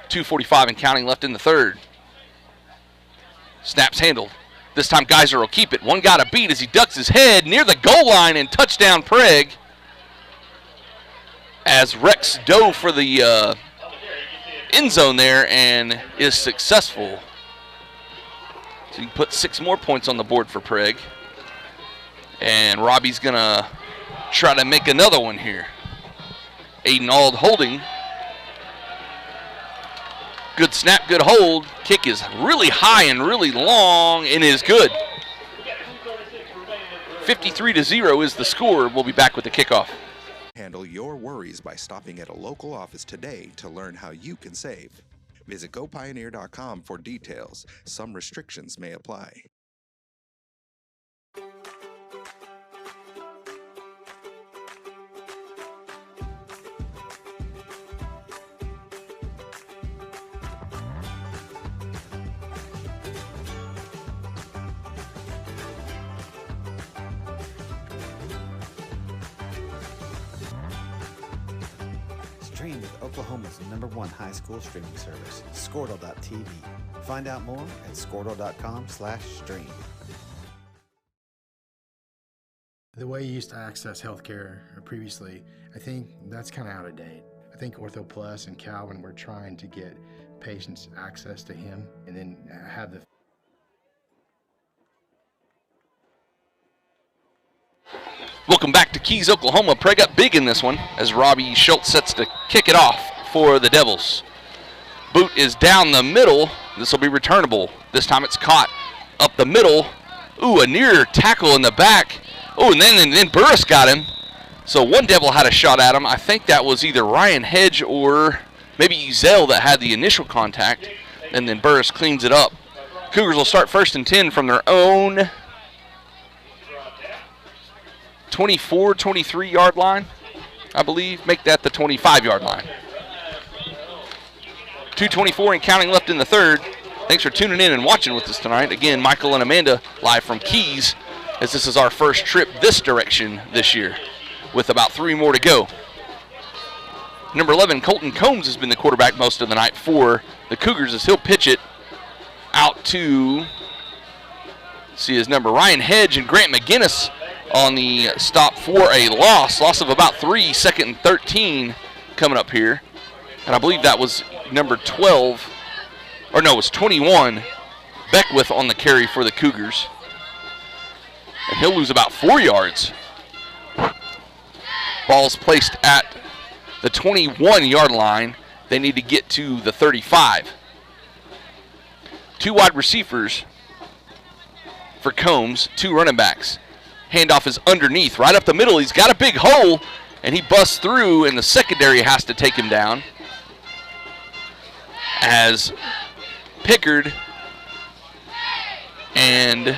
.245 and counting left in the third. Snaps handled. This time Geyser will keep it. One got a beat as he ducks his head near the goal line, and touchdown Prague. As Rex dove for the end zone there and is successful. So you can put 6 more points on the board for Prague. And Robbie's going to try to make another one here. Aiden Ald holding. Good snap, good hold. Kick is really high and really long and is good. 53-0 is the score. We'll be back with the kickoff. Handle your worries by stopping at a local office today to learn how you can save. Visit gopioneer.com for details. Some restrictions may apply. Stream with Oklahoma's #1 high school streaming service, Squirtle.tv. Find out more at squirtle.com/stream. The way you used to access healthcare previously, I think that's kind of out of date. I think Ortho Plus and Calvin were trying to get patients access to him and then have the Welcome back to Keys, Oklahoma. Prague up big in this one as Robbie Schultz sets to kick it off for the Devils. Boot is down the middle. This will be returnable. This time it's caught up the middle. Ooh, a near tackle in the back. Oh, and then Burris got him. So one Devil had a shot at him. I think that was either Ryan Hedge or maybe Ezel that had the initial contact. And then Burris cleans it up. Cougars will start 1st and 10 from their own 24, 23-yard line, I believe. Make that the 25-yard line. 2:24 and counting left in the third. Thanks for tuning in and watching with us tonight. Again, Michael and Amanda live from Keys, as this is our first trip this direction this year, with about 3 more to go. Number 11, Colton Combs, has been the quarterback most of the night for the Cougars, as he'll pitch it out to, see his number, Ryan Hedge and Grant McGinnis on the stop for a loss of about 3, 2nd and 13 coming up here. And I believe that was number 12, or no, it was 21, Beckwith on the carry for the Cougars. and he'll lose about 4 yards. Ball's placed at the 21-yard line. They need to get to the 35. 2 wide receivers for Combs, 2 running backs. Handoff is underneath, right up the middle. He's got a big hole, and he busts through, and the secondary has to take him down. As Pickard and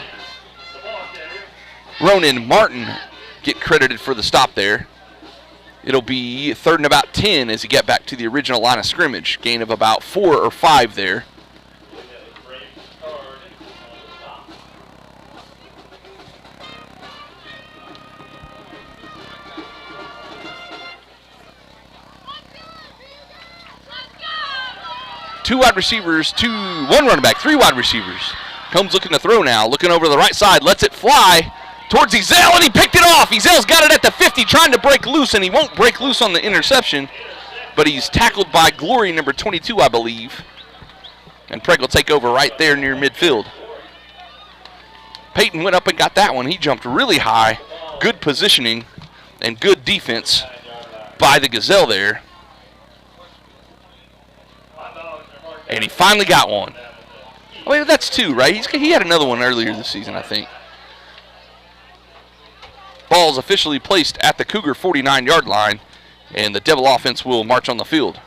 Ronan Martin get credited for the stop there. It'll be 3rd and about 10 as you get back to the original line of scrimmage. Gain of about 4 or 5 there. Two wide receivers, one running back, 3 wide receivers. Combs looking to throw now, looking over to the right side, lets it fly towards Ezell, and he picked it off. Ezell's got it at the 50, trying to break loose, and he won't break loose on the interception, but he's tackled by Glory, number 22, I believe. And Prague will take over right there near midfield. Peyton went up and got that one. He jumped really high. Good positioning and good defense by the Gazelle there. And he finally got one. Oh, wait, that's 2, right? He had another one earlier this season, I think. Ball's officially placed at the Cougar 49-yard line, and the Devil offense will march on the field.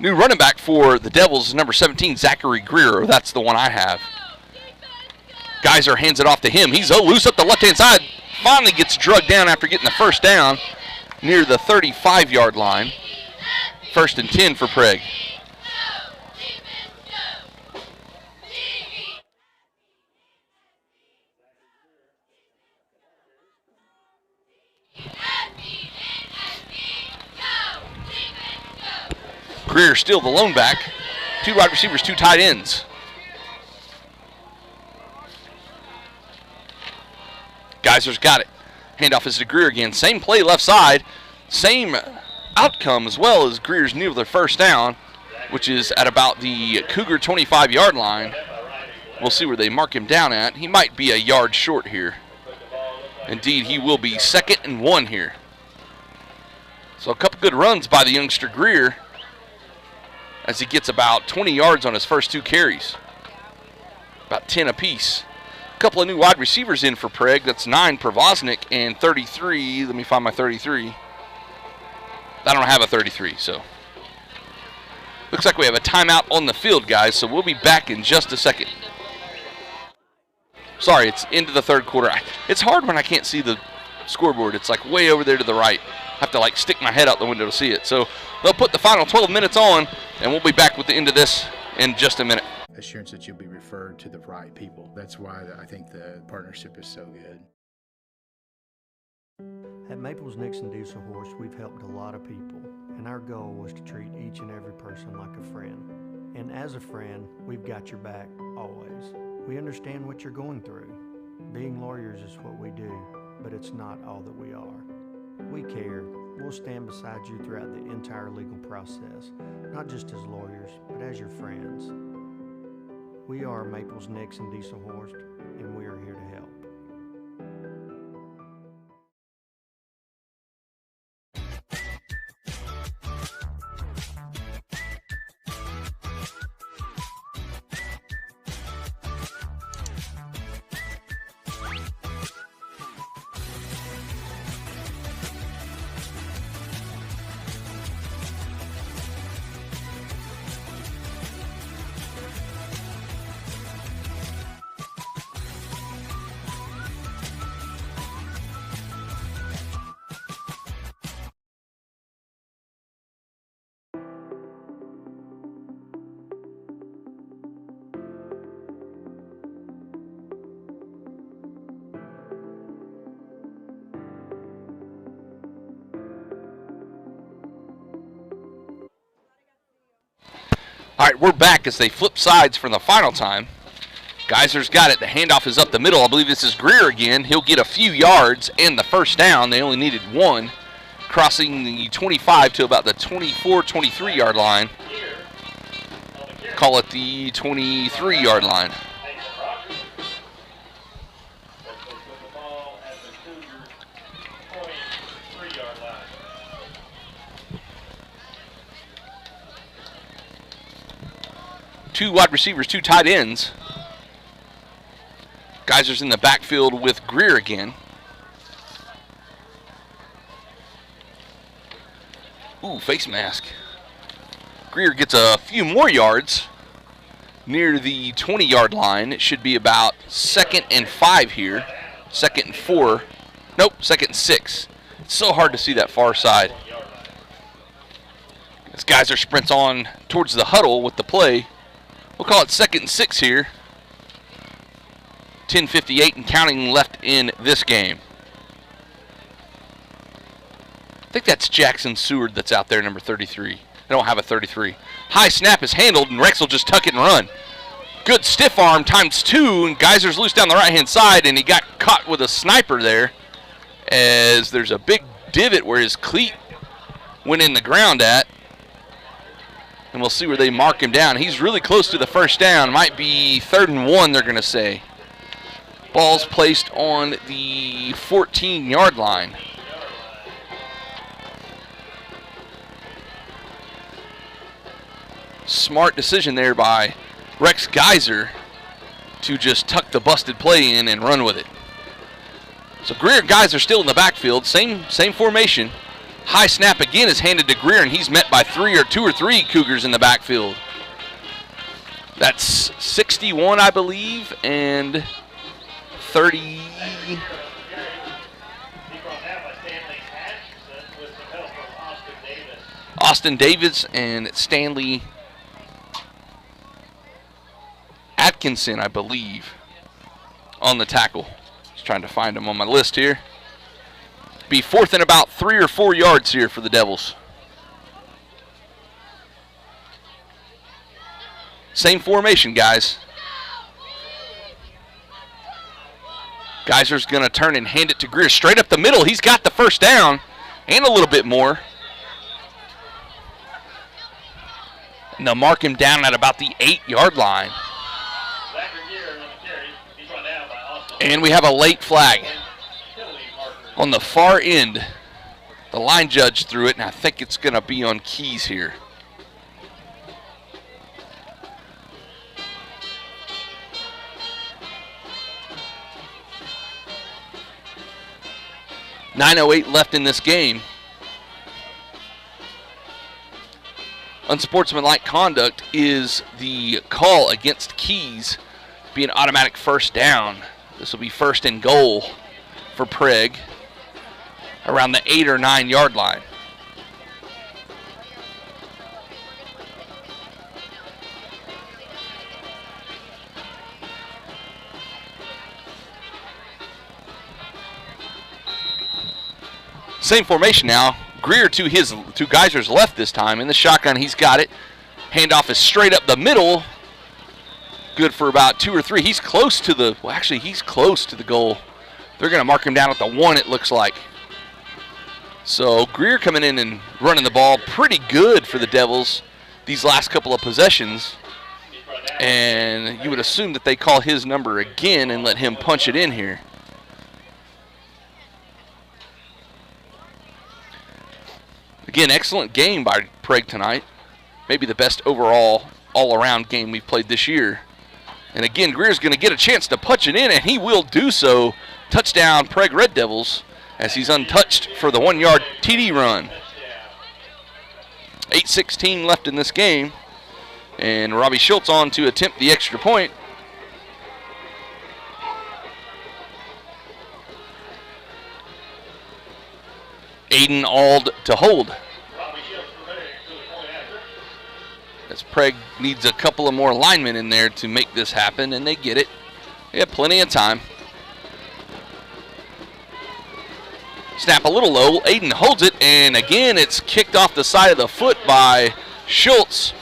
New running back for the Devils is number 17, Zachary Greer. That's the one I have. Geyser hands it off to him. He's loose up the left-hand side. Finally gets drugged down after getting the first down near the 35-yard line. 1st and 10 for Prague. Greer still the lone back. 2 wide receivers, 2 tight ends. Geyser's got it. Handoff is to Greer again. Same play left side. Same outcome as well as Greer's near the first down, which is at about the Cougar 25-yard line. We'll see where they mark him down at. He might be a yard short here. Indeed, he will be 2nd and 1 here. So a couple good runs by the youngster Greer as he gets about 20 yards on his first 2 carries. About 10 apiece. A couple of new wide receivers in for Prague. That's 9 Pravosnik and 33. Let me find my 33. I don't have a 33, so. Looks like we have a timeout on the field, guys, so we'll be back in just a second. Sorry, it's into the 3rd quarter. It's hard when I can't see the scoreboard. It's like way over there to the right. I have to like stick my head out the window to see it. So they'll put the final 12 minutes on, and we'll be back with the end of this in just a minute. Assurance that you'll be referred to the right people. That's why I think the partnership is so good. At Maples Nixon Diesel Horse, we've helped a lot of people, and our goal was to treat each and every person like a friend. And as a friend, we've got your back always. We understand what you're going through. Being lawyers is what we do, but it's not all that we are. We care. We'll stand beside you throughout the entire legal process, not just as lawyers, but as your friends. We are Maples Nixon Diesel Horse, and we are here to help. All right, we're back as they flip sides for the final time. Geyser's got it. The handoff is up the middle. I believe this is Greer again. He'll get a few yards and the first down. They only needed 1, crossing the 25 to about the 24, 23-yard line. call it the 23-yard line. With the ball at the Cougars' 23-yard line. Two wide receivers, two tight ends. Geyser's in the backfield with Greer again. Ooh, face mask. Greer gets a few more yards near the 20-yard line. It should be about 2nd and 5 here. 2nd and 4. Nope, 2nd and 6. It's so hard to see that far side. As Geyser sprints on towards the huddle with the play. We'll call it 2nd and 6 here. 10:58 and counting left in this game. I think that's Jackson Seward that's out there, number 33. They don't have a 33. High snap is handled, and Rex will just tuck it and run. Good stiff arm times 2, and Geyser's loose down the right-hand side, and he got caught with a sniper there as there's a big divot where his cleat went in the ground at. And we'll see where they mark him down. He's really close to the first down. Might be 3rd and 1, they're going to say. Ball's placed on the 14-yard line. Smart decision there by Rex Geyser to just tuck the busted play in and run with it. So Greer and Geyser still in the backfield. Same formation. High snap again is handed to Greer, and he's met by 2 or 3 Cougars in the backfield. That's 61, I believe, and 30. Austin Davis and Stanley Atkinson, I believe, on the tackle. Just trying to find him on my list here. Be 4th and about 3 or 4 yards here for the Devils. Same formation, guys. Geyser's going to turn and hand it to Greer. Straight up the middle. He's got the first down and a little bit more. And they'll mark him down at about the 8-yard line. And we have a late flag on the far end. The line judge threw it, and I think it's going to be on Keys here. .908 left in this game. Unsportsmanlike conduct is the call against Keys. Be an automatic first down. This will be 1st and goal for Prague around the 8 or 9 yard line. Same formation now. Greer to Geyser's left this time. In the shotgun, he's got it. Handoff is straight up the middle. Good for about 2 or 3. He's close to the, well, actually, he's close to the goal. They're going to mark him down at the 1, it looks like. So Greer coming in and running the ball pretty good for the Devils these last couple of possessions. And you would assume that they call his number again and let him punch it in here. Again, excellent game by Prague tonight. Maybe the best overall, all-around game we've played this year. And again, Greer's going to get a chance to punch it in, and he will do so. Touchdown, Prague Red Devils, as he's untouched for the 1-yard TD run. 8:16 left in this game, and Robbie Schultz on to attempt the extra point. Aiden Ald to hold. As Prague needs a couple of more linemen in there to make this happen, and they get it. They have plenty of time. Snap a little low. Aiden holds it, and again it's kicked off the side of the foot by Schultz,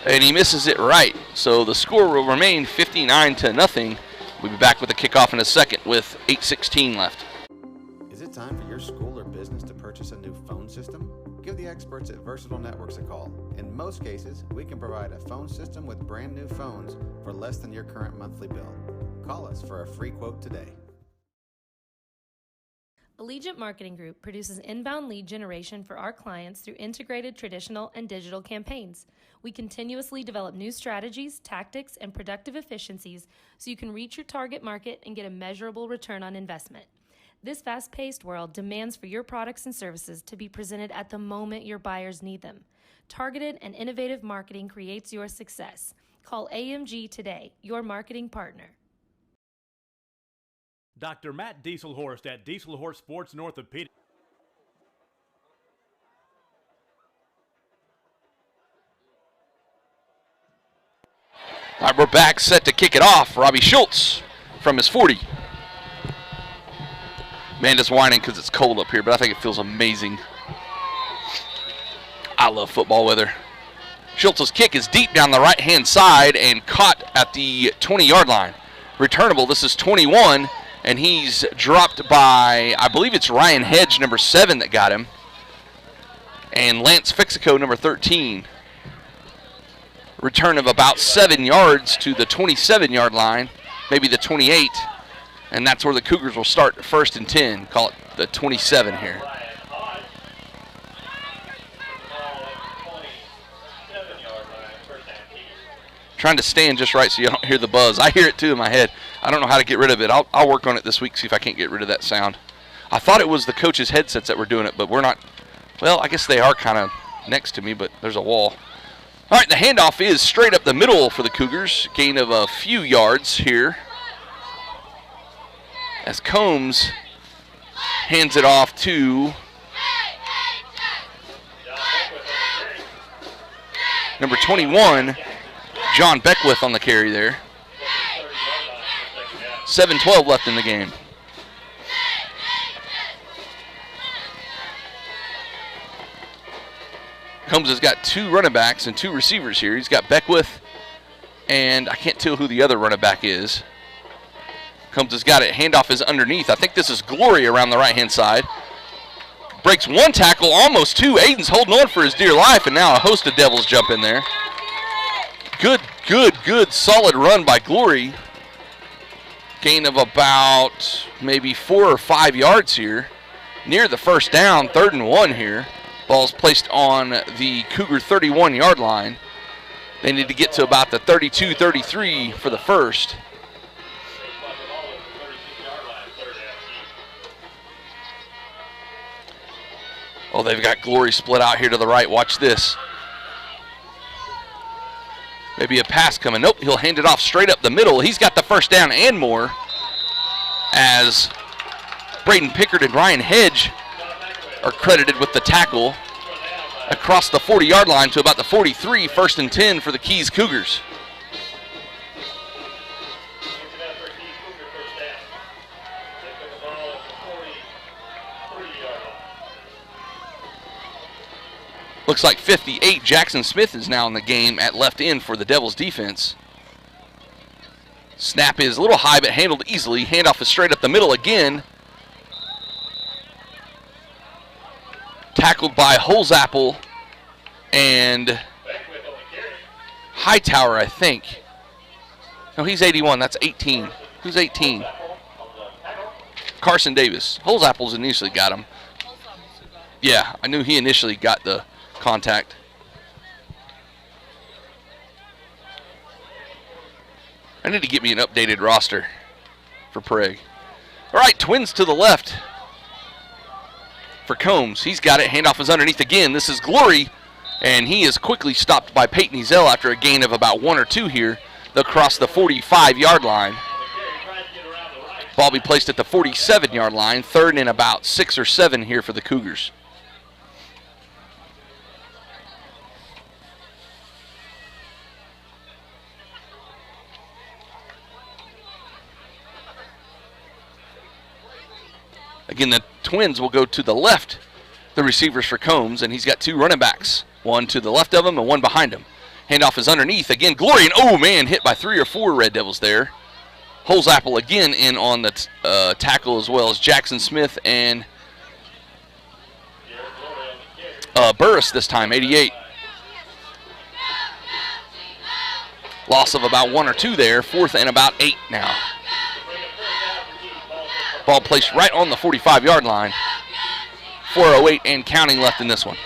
and he misses it right. So the score will remain 59-0. We'll be back with a kickoff in a second with 8:16 left. Is it time for your school or business to purchase a new phone system? Give Give the experts at Versatile Networks a call. In most cases, we can provide a phone system with brand new phones for less than your current monthly bill. Call us for a free quote today. Allegiant Marketing Group produces inbound lead generation for our clients through integrated traditional and digital campaigns. We continuously develop new strategies, tactics, and productive efficiencies so you can reach your target market and get a measurable return on investment. This fast-paced world demands for your products and services to be presented at the moment your buyers need them. Targeted and innovative marketing creates your success. Call AMG today, your marketing partner. Dr. Matt Dieselhorst at Dieselhorst Sports and Orthopedics. All right, we're back, set to kick it off. Robbie Schultz from his 40. Amanda's whining because it's cold up here, but I think it feels amazing. I love football weather. Schultz's kick is deep down the right-hand side and caught at the 20-yard line. Returnable, this is 21. And he's dropped by, I believe it's Ryan Hedge, number 7, that got him. And Lance Fixico, number 13. Return of about 7 yards to the 27-yard line, maybe the 28. And that's where the Cougars will start 1st and 10. Call it the 27 here. Trying to stand just right so you don't hear the buzz. I hear it too in my head. I don't know how to get rid of it. I'll work on it this week, see if I can't get rid of that sound. I thought it was the coaches' headsets that were doing it, but we're not. Well, I guess they are kind of next to me, but there's a wall. All right, the handoff is straight up the middle for the Cougars. Gain of a few yards here. As Combs hands it off to number 21, John Beckwith on the carry there. 7:12 left in the game. Combs has got 2 running backs and 2 receivers here. He's got Beckwith, and I can't tell who the other running back is. Combs has got it. Handoff is underneath. I think this is Glory around the right-hand side. Breaks 1 tackle, almost 2. Aiden's holding on for his dear life, and now a host of Devils jump in there. Good, solid run by Glory. Gain of about maybe 4 or 5 yards here. Near the first down, 3rd and 1 here. Ball's placed on the Cougar 31-yard line. They need to get to about the 32-33 for the first. Oh, they've got Glory split out here to the right. Watch this. Maybe a pass coming. Nope, he'll hand it off straight up the middle. He's got the first down and more as Braden Pickard and Ryan Hedge are credited with the tackle across the 40-yard line to about the 43, 1st and 10 for the Keys Cougars. Looks like 58, Jackson Smith is now in the game at left end for the Devils defense. Snap is a little high but handled easily. Handoff is straight up the middle again. Tackled by Holzapple and Hightower, I think. No, he's 81. That's 18. Who's 18? Carson Davis. Holzapple's initially got him. Yeah, I knew he initially got the contact. I need to get me an updated roster for Prague. All right, Twins to the left for Combs. He's got it. Handoff is underneath again. This is Glory, and he is quickly stopped by Peyton Ezell after a gain of about 1 or 2 here across the 45-yard line. Ball be placed at the 47-yard line. 3rd and about 6 or 7 here for the Cougars. Again, the Twins will go to the left, the receivers for Combs, and he's got 2 running backs. 1 to the left of him and 1 behind him. Handoff is underneath. Again, Glory, and oh man, hit by 3 or 4 Red Devils there. Holzapple again in on the tackle, as well as Jackson Smith and Burris this time, 88. Loss of about 1 or 2 there. 4th and about 8 now. Ball placed right on the 45-yard line. 4:08 and counting left in this one.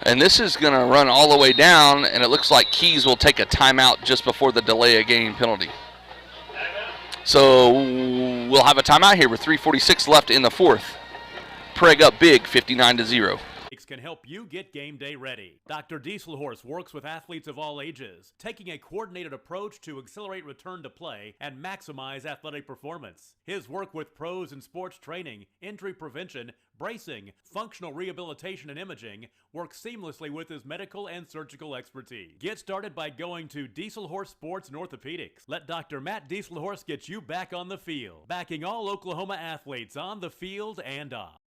And this is going to run all the way down, and it looks like Keys will take a timeout just before the delay of game penalty. So we'll have a timeout here with 3:46 left in the 4th. Prague up big, 59-0. Can help you get game day ready. Dr. Dieselhorst works with athletes of all ages, taking a coordinated approach to accelerate return to play and maximize athletic performance. His work with pros in sports training, injury prevention, bracing, functional rehabilitation, and imaging works seamlessly with his medical and surgical expertise. Get started by going to Dieselhorst Sports and Orthopedics. Let Dr. Matt Dieselhorst get you back on the field, backing all Oklahoma athletes on the field and off.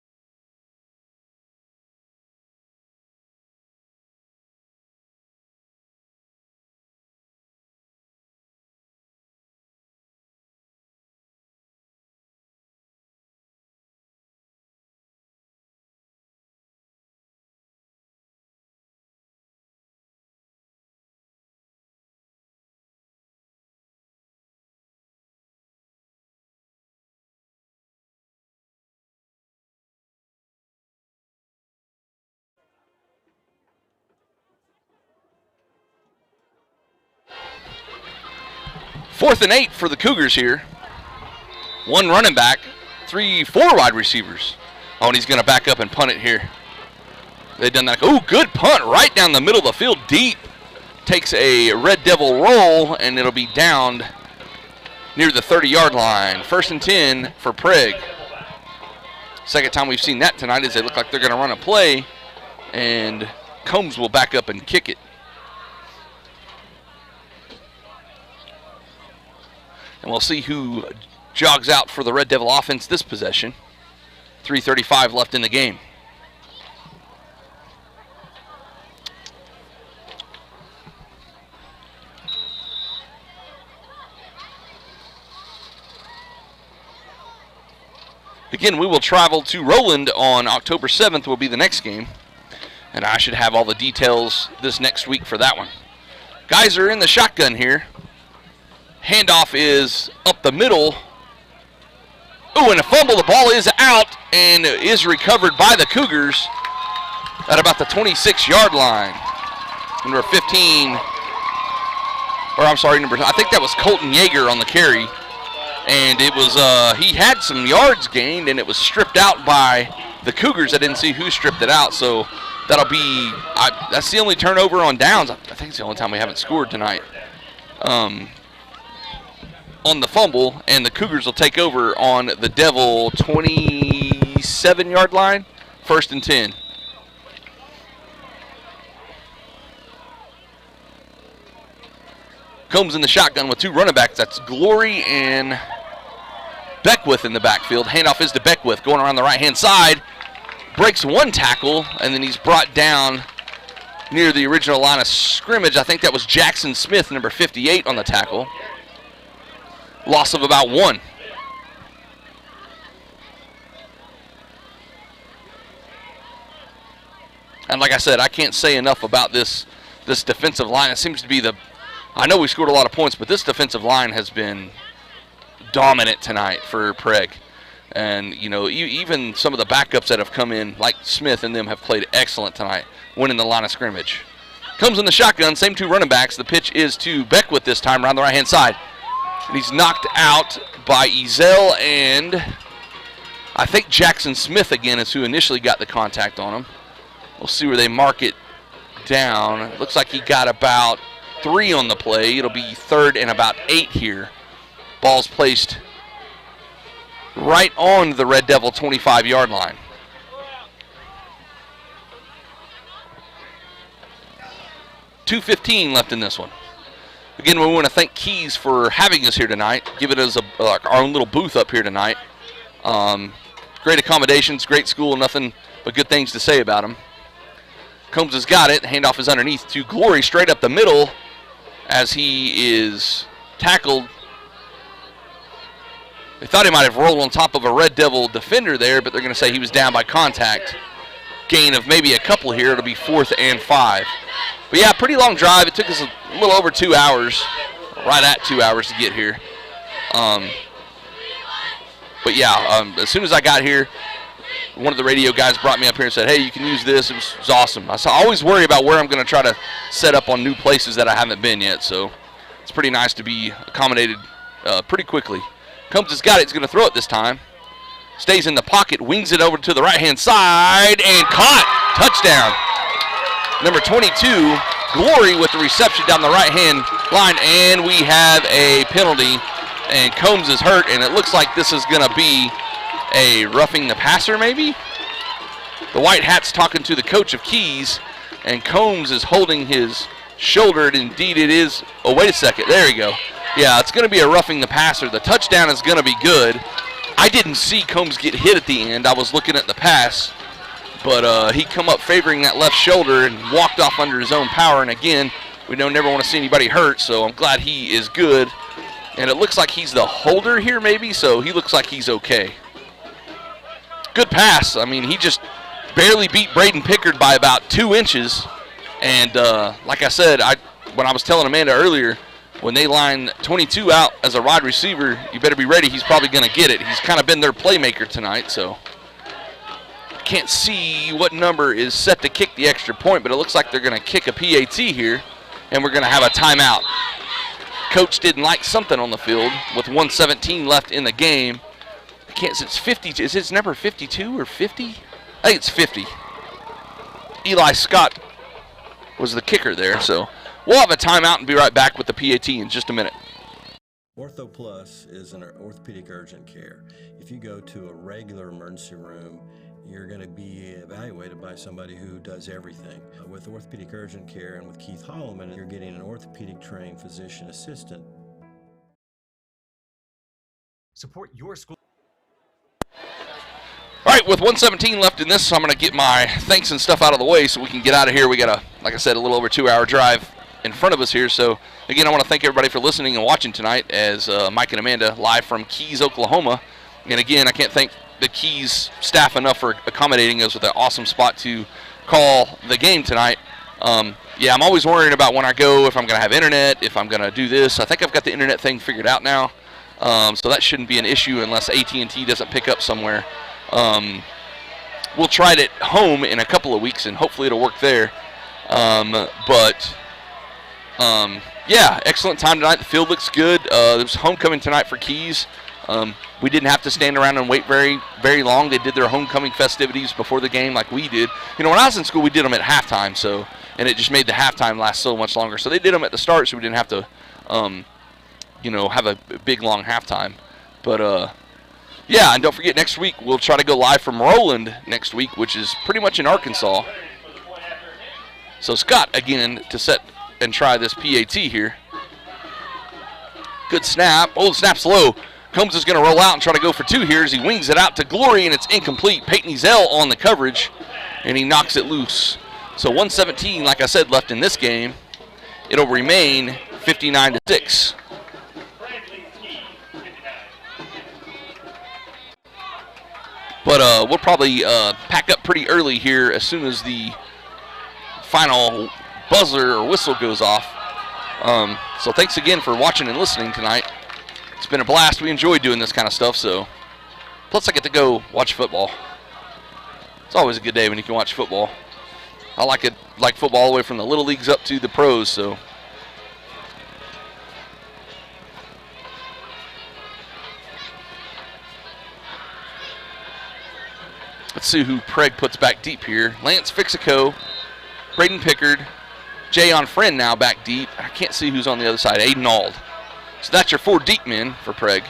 Fourth and 8 for the Cougars here. 1 running back, 4 wide receivers. Oh, and he's going to back up and punt it here. They've done that. Oh, good punt right down the middle of the field, deep. Takes a Red Devil roll, and it'll be downed near the 30-yard line. 1st and 10 for Prague. Second time we've seen that tonight is they look like they're going to run a play, and Combs will back up and kick it. And we'll see who jogs out for the Red Devil offense this possession. 3:35 left in the game. Again, we will travel to Roland on October 7th will be the next game. And I should have all the details this next week for that one. Guys are in the shotgun here. Handoff is up the middle. Ooh, and a fumble. The ball is out and is recovered by the Cougars at about the 26-yard line. Number 15, or I'm sorry, I think that was Colton Yeager on the carry. And it was, he had some yards gained, and it was stripped out by the Cougars. I didn't see who stripped it out, so that'll be, that's the only turnover on downs. I think it's the only time we haven't scored tonight. On the fumble, and the Cougars will take over on the Devil 27-yard line. 1st and 10. Combs in the shotgun with 2 running backs. That's Glory and Beckwith in the backfield. Handoff is to Beckwith going around the right-hand side. Breaks 1 tackle, and then he's brought down near the original line of scrimmage. I think that was Jackson Smith, number 58, on the tackle. Loss of about 1. And like I said, I can't say enough about this defensive line. It seems to be I know we scored a lot of points, but this defensive line has been dominant tonight for Prague. And, you know, even some of the backups that have come in, like Smith and them, have played excellent tonight, winning the line of scrimmage. Comes in the shotgun, same 2 running backs. The pitch is to Beckwith this time around the right-hand side. And he's knocked out by Ezel, and I think Jackson Smith again is who initially got the contact on him. We'll see where they mark it down. It looks like he got about 3 on the play. It'll be 3rd and about 8 here. Ball's placed right on the Red Devil 25-yard line. .2:15 left in this one. Again, we want to thank Keys for having us here tonight, giving us our own little booth up here tonight. Great accommodations, great school, nothing but good things to say about them. Combs has got it. Handoff is underneath to Glory, straight up the middle as he is tackled. They thought he might have rolled on top of a Red Devil defender there, but they're going to say he was down by contact. Gain of maybe a couple here. It'll be 4th and 5. But yeah, pretty long drive. It took us a little over 2 hours, right at 2 hours to get here. But yeah, as soon as I got here, one of the radio guys brought me up here and said, hey, you can use this. It was awesome. I always worry about where I'm going to try to set up on new places that I haven't been yet. So it's pretty nice to be accommodated pretty quickly. Combs has got it. He's going to throw it this time. Stays in the pocket, wings it over to the right-hand side, and caught. Touchdown. Number 22, Glory with the reception down the right-hand line, and we have a penalty. And Combs is hurt, and it looks like this is going to be a roughing the passer maybe? The white hat's talking to the coach of Keys, and Combs is holding his shoulder, and indeed it is. Oh, wait a second. There you go. Yeah, it's going to be a roughing the passer. The touchdown is going to be good. I didn't see Combs get hit at the end. I was looking at the pass, but he come up favoring that left shoulder and walked off under his own power. And again, we don't never want to see anybody hurt, so I'm glad he is good. And it looks like he's the holder here maybe, so he looks like he's okay. Good pass. I mean, he just barely beat Braden Pickard by about 2 inches. And like I said, when I was telling Amanda earlier, when they line 22 out as a wide receiver, you better be ready. He's probably going to get it. He's kind of been their playmaker tonight, so can't see what number is set to kick the extra point, but it looks like they're going to kick a PAT here, and we're going to have a timeout. Coach didn't like something on the field with 1:17 left in the game. I can't see, it's 50. Is his number 52 or 50? I think it's 50. Eli Scott was the kicker there, so we'll have a timeout and be right back with the PAT in just a minute. Ortho Plus is an orthopedic urgent care. If you go to a regular emergency room, you're going to be evaluated by somebody who does everything. With orthopedic urgent care and with Keith Holloman, you're getting an orthopedic trained physician assistant. Support your school. All right, with 1:17 left in this, I'm going to get my thanks and stuff out of the way so we can get out of here. We got like I said, a little over 2 hour drive in front of us here. So again, I want to thank everybody for listening and watching tonight as Mike and Amanda live from Keys, Oklahoma. And again, I can't thank the Keys staff enough for accommodating us with an awesome spot to call the game tonight. Yeah, I'm always worrying about when I go if I'm going to have internet, if I'm going to do this. I think I've got the internet thing figured out now, so that shouldn't be an issue unless AT&T doesn't pick up somewhere. We'll try it at home in a couple of weeks, and hopefully it'll work there. Yeah, excellent time tonight. The field looks good. There's homecoming tonight for Keys. We didn't have to stand around and wait very, very long. They did their homecoming festivities before the game like we did. You know, when I was in school, we did them at halftime, and it just made the halftime last so much longer. So they did them at the start, so we didn't have to, have a big, long halftime. But, yeah, and don't forget, next week we'll try to go live from Roland next week, which is pretty much in Arkansas. So Scott, again, to set and try this PAT here. Good snap. Oh, the snap's low. Combs is going to roll out and try to go for 2 here as he wings it out to Glory, and it's incomplete. Peyton Ezell on the coverage, and he knocks it loose. So 1:17, like I said, left in this game. It'll remain 59-6. But we'll probably pack up pretty early here as soon as the final buzzer or whistle goes off. So thanks again for watching and listening tonight. It's been a blast. We enjoy doing this kind of stuff. So, plus I get to go watch football. It's always a good day when you can watch football. I like football all the way from the little leagues up to the pros. So, let's see who Prague puts back deep here. Lance Fixico, Braden Pickard, Jayon Friend now back deep. I can't see who's on the other side. Aiden Ald. So that's your 4 deep men for Prague.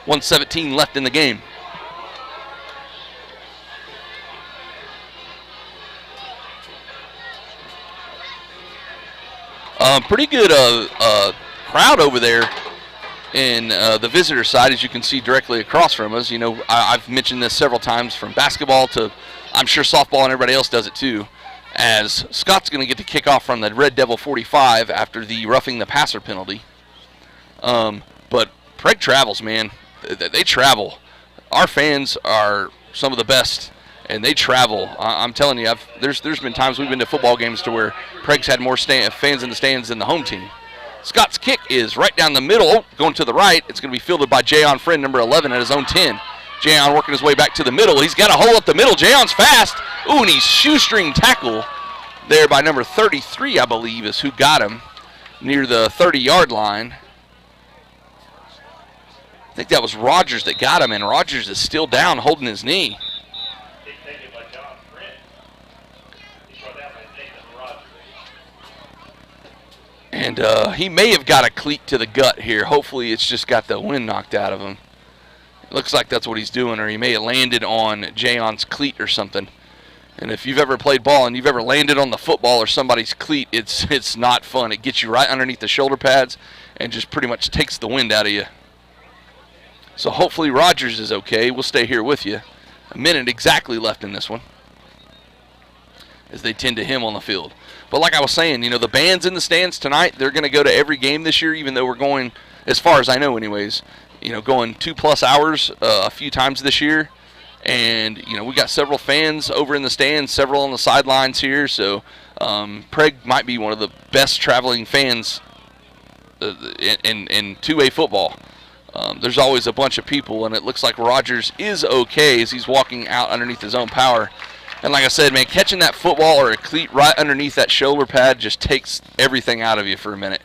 1:17 left in the game. Pretty good crowd over there in the visitor side, as you can see directly across from us. You know, I've mentioned this several times, from basketball to I'm sure softball and everybody else does it too, as Scott's going to get to kick off from the Red Devil 45 after the roughing the passer penalty. But Prague travels, man. They travel. Our fans are some of the best, and they travel. I'm telling you, there's been times we've been to football games to where Prague's had more fans in the stands than the home team. Scott's kick is right down the middle, going to the right. It's going to be fielded by Jayon Friend, number 11, at his own 10. Jayon working his way back to the middle. He's got a hole up the middle. Jayon's fast. Ooh, and he's shoestring tackle there by number 33, I believe, is who got him near the 30-yard line. I think that was Rogers that got him, and Rogers is still down holding his knee. And he may have got a cleat to the gut here. Hopefully it's just got the wind knocked out of him. It looks like that's what he's doing, or he may have landed on Jayon's cleat or something. And if you've ever played ball and you've ever landed on the football or somebody's cleat, it's not fun. It gets you right underneath the shoulder pads and just pretty much takes the wind out of you. So hopefully Rogers is okay. We'll stay here with you. A minute exactly left in this one, as they tend to him on the field. But like I was saying, the band's in the stands tonight. They're going to go to every game this year, even though we're going, as far as I know anyways, going 2+ hours a few times this year. And, we got several fans over in the stands, several on the sidelines here. So Prague might be one of the best traveling fans in 2A football. There's always a bunch of people, and it looks like Rogers is okay as he's walking out underneath his own power. And like I said, man, catching that football or a cleat right underneath that shoulder pad just takes everything out of you for a minute.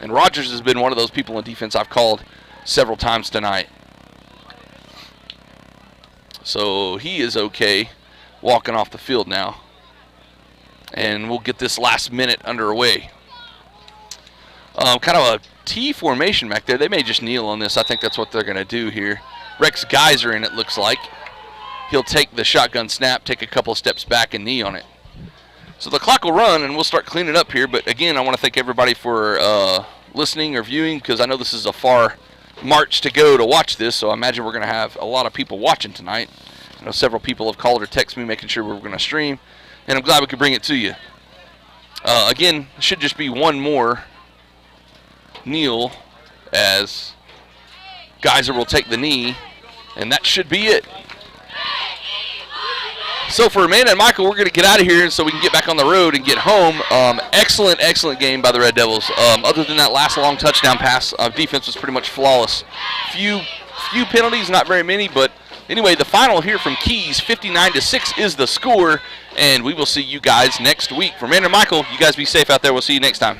And Rogers has been one of those people in defense I've called several times tonight. So he is okay walking off the field now. And we'll get this last minute underway. Kind of a T formation back there. They may just kneel on this. I think that's what they're going to do here. Rex Geyser in it, looks like. He'll take the shotgun snap, take a couple of steps back, and knee on it. So the clock will run, and we'll start cleaning up here. But, again, I want to thank everybody for listening or viewing, because I know this is a far march to go to watch this, so I imagine we're going to have a lot of people watching tonight. I know several people have called or texted me making sure we're going to stream, and I'm glad we could bring it to you. Again, it should just be one more kneel as Geyser will take the knee, and that should be it. So for Amanda and Michael, we're going to get out of here so we can get back on the road and get home. Excellent game by the Red Devils. Other than that last long touchdown pass, defense was pretty much flawless. Few penalties, not very many, but anyway, the final here from Keys, 59-6 is the score, and we will see you guys next week. For Amanda and Michael, you guys be safe out there. We'll see you next time.